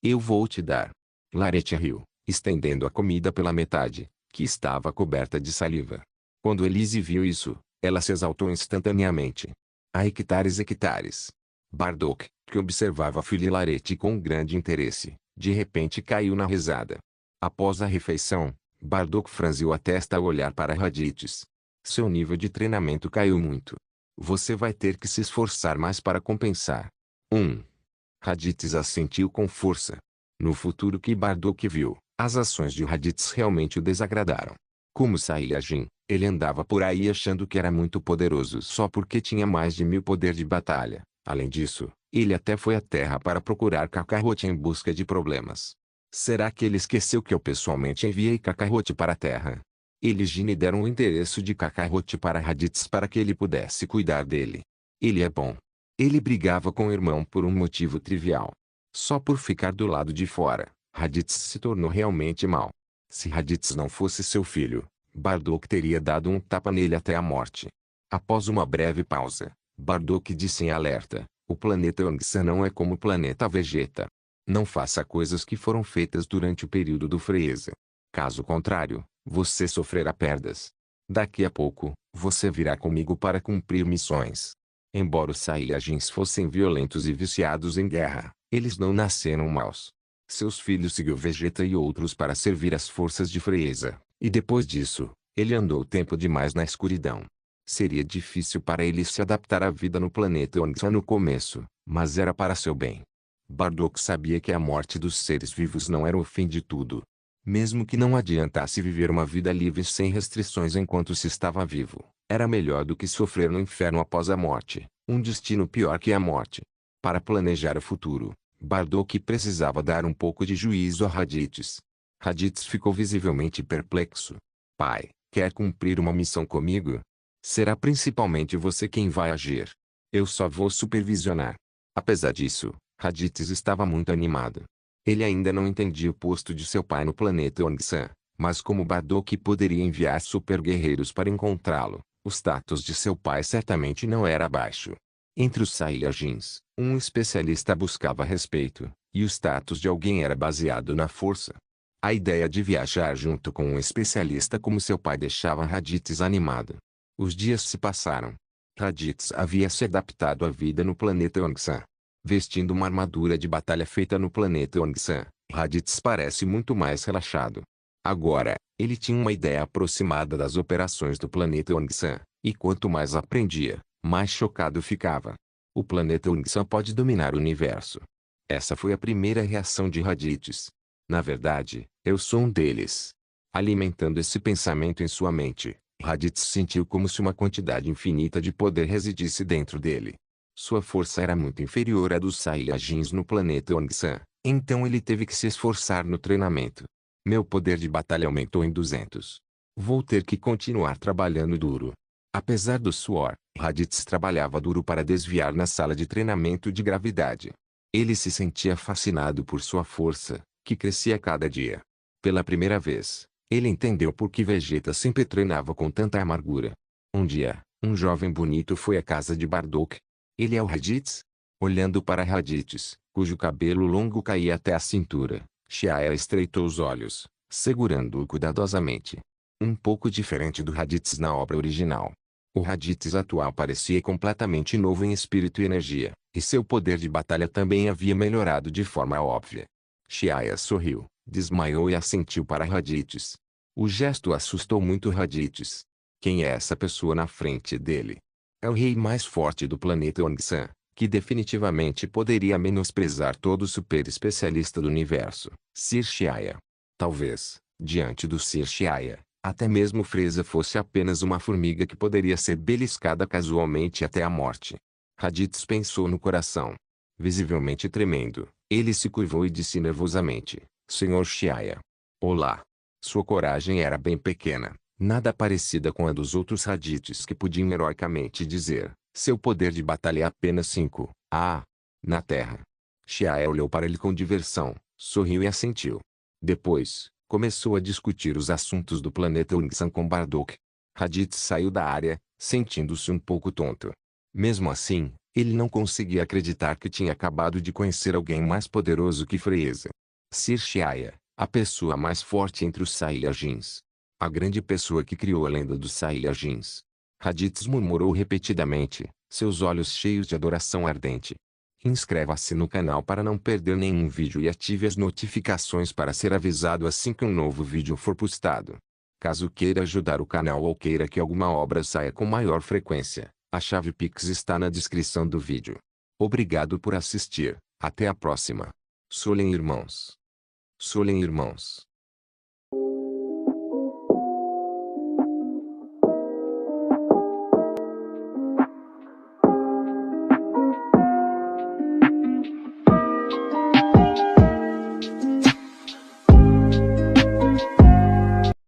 Eu vou te dar. Larete riu, estendendo a comida pela metade, que estava coberta de saliva. Quando Elise viu isso, ela se exaltou instantaneamente. Há hectares. Bardock, que observava a filha Larete com grande interesse, de repente caiu na risada. Após a refeição, Bardock franziu a testa ao olhar para Raditz. Seu nível de treinamento caiu muito. Você vai ter que se esforçar mais para compensar. Raditz assentiu com força. No futuro que Bardock viu, as ações de Raditz realmente o desagradaram. Como Saiyajin, ele andava por aí achando que era muito poderoso só porque tinha mais de 1000 poder de batalha. Além disso, ele até foi à Terra para procurar Kakarot em busca de problemas. Será que ele esqueceu que eu pessoalmente enviei Kakarot para a Terra? Ele e Ginny deram o endereço de Kakarot para Raditz para que ele pudesse cuidar dele. Ele é bom. Ele brigava com o irmão por um motivo trivial. Só por ficar do lado de fora, Raditz se tornou realmente mau. Se Raditz não fosse seu filho, Bardock teria dado um tapa nele até a morte. Após uma breve pausa, Bardock disse em alerta: o planeta Yangtze não é como o planeta Vegeta. Não faça coisas que foram feitas durante o período do Freeza. Caso contrário, você sofrerá perdas. Daqui a pouco, você virá comigo para cumprir missões. Embora os Saiyajins fossem violentos e viciados em guerra, eles não nasceram maus. Seus filhos seguiu Vegeta e outros para servir as forças de Freeza, e depois disso, ele andou tempo demais na escuridão. Seria difícil para ele se adaptar à vida no planeta Yangtze no começo, mas era para seu bem. Bardock sabia que a morte dos seres vivos não era o fim de tudo. Mesmo que não adiantasse viver uma vida livre sem restrições enquanto se estava vivo, era melhor do que sofrer no inferno após a morte, um destino pior que a morte. Para planejar o futuro, Bardock precisava dar um pouco de juízo a Raditz. Raditz ficou visivelmente perplexo. Pai, quer cumprir uma missão comigo? Será principalmente você quem vai agir. Eu só vou supervisionar. Apesar disso, Raditz estava muito animado. Ele ainda não entendia o posto de seu pai no planeta Yangtze, mas como Bardock poderia enviar super guerreiros para encontrá-lo, o status de seu pai certamente não era baixo. Entre os Saiyajins, um especialista buscava respeito, e o status de alguém era baseado na força. A ideia de viajar junto com um especialista como seu pai deixava Raditz animado. Os dias se passaram. Raditz havia se adaptado à vida no planeta Yangtze. Vestindo uma armadura de batalha feita no planeta Yangtze, Raditz parece muito mais relaxado. Agora, ele tinha uma ideia aproximada das operações do planeta Yangtze, e quanto mais aprendia, mais chocado ficava. O planeta Yangtze pode dominar o universo. Essa foi a primeira reação de Raditz. Na verdade, eu sou um deles. Alimentando esse pensamento em sua mente, Raditz sentiu como se uma quantidade infinita de poder residisse dentro dele. Sua força era muito inferior à dos Saiyajins no planeta Yangtze, então ele teve que se esforçar no treinamento. Meu poder de batalha aumentou em 200. Vou ter que continuar trabalhando duro. Apesar do suor, Raditz trabalhava duro para desviar na sala de treinamento de gravidade. Ele se sentia fascinado por sua força, que crescia a cada dia. Pela primeira vez, ele entendeu por que Vegeta sempre treinava com tanta amargura. Um dia, um jovem bonito foi à casa de Bardock. Ele é o Raditz? Olhando para Raditz, cujo cabelo longo caía até a cintura, Shia estreitou os olhos, segurando-o cuidadosamente. Um pouco diferente do Raditz na obra original. O Raditz atual parecia completamente novo em espírito e energia, e seu poder de batalha também havia melhorado de forma óbvia. Shia sorriu, desmaiou e assentiu para Raditz. O gesto assustou muito Raditz. Quem é essa pessoa na frente dele? É o rei mais forte do planeta Yangtze, que definitivamente poderia menosprezar todo super especialista do universo, Sir Shia. Talvez, diante do Sir Shia, até mesmo Freeza fosse apenas uma formiga que poderia ser beliscada casualmente até a morte. Raditz pensou no coração. Visivelmente tremendo, ele se curvou e disse nervosamente: Senhor Shia. Olá. Sua coragem era bem pequena. Nada parecida com a dos outros Raditz que podiam heroicamente dizer, seu poder de batalha é apenas 5. Na Terra. Shia olhou para ele com diversão, sorriu e assentiu. Depois, começou a discutir os assuntos do planeta Yangtze com Bardock. Raditz saiu da área, sentindo-se um pouco tonto. Mesmo assim, ele não conseguia acreditar que tinha acabado de conhecer alguém mais poderoso que Freeza. Sir Shia, a pessoa mais forte entre os Saiyajins. A grande pessoa que criou a lenda dos Saiyajins. Raditz murmurou repetidamente, seus olhos cheios de adoração ardente. Inscreva-se no canal para não perder nenhum vídeo e ative as notificações para ser avisado assim que um novo vídeo for postado. Caso queira ajudar o canal ou queira que alguma obra saia com maior frequência, a chave Pix está na descrição do vídeo. Obrigado por assistir, até a próxima. Solen irmãos. Solen irmãos.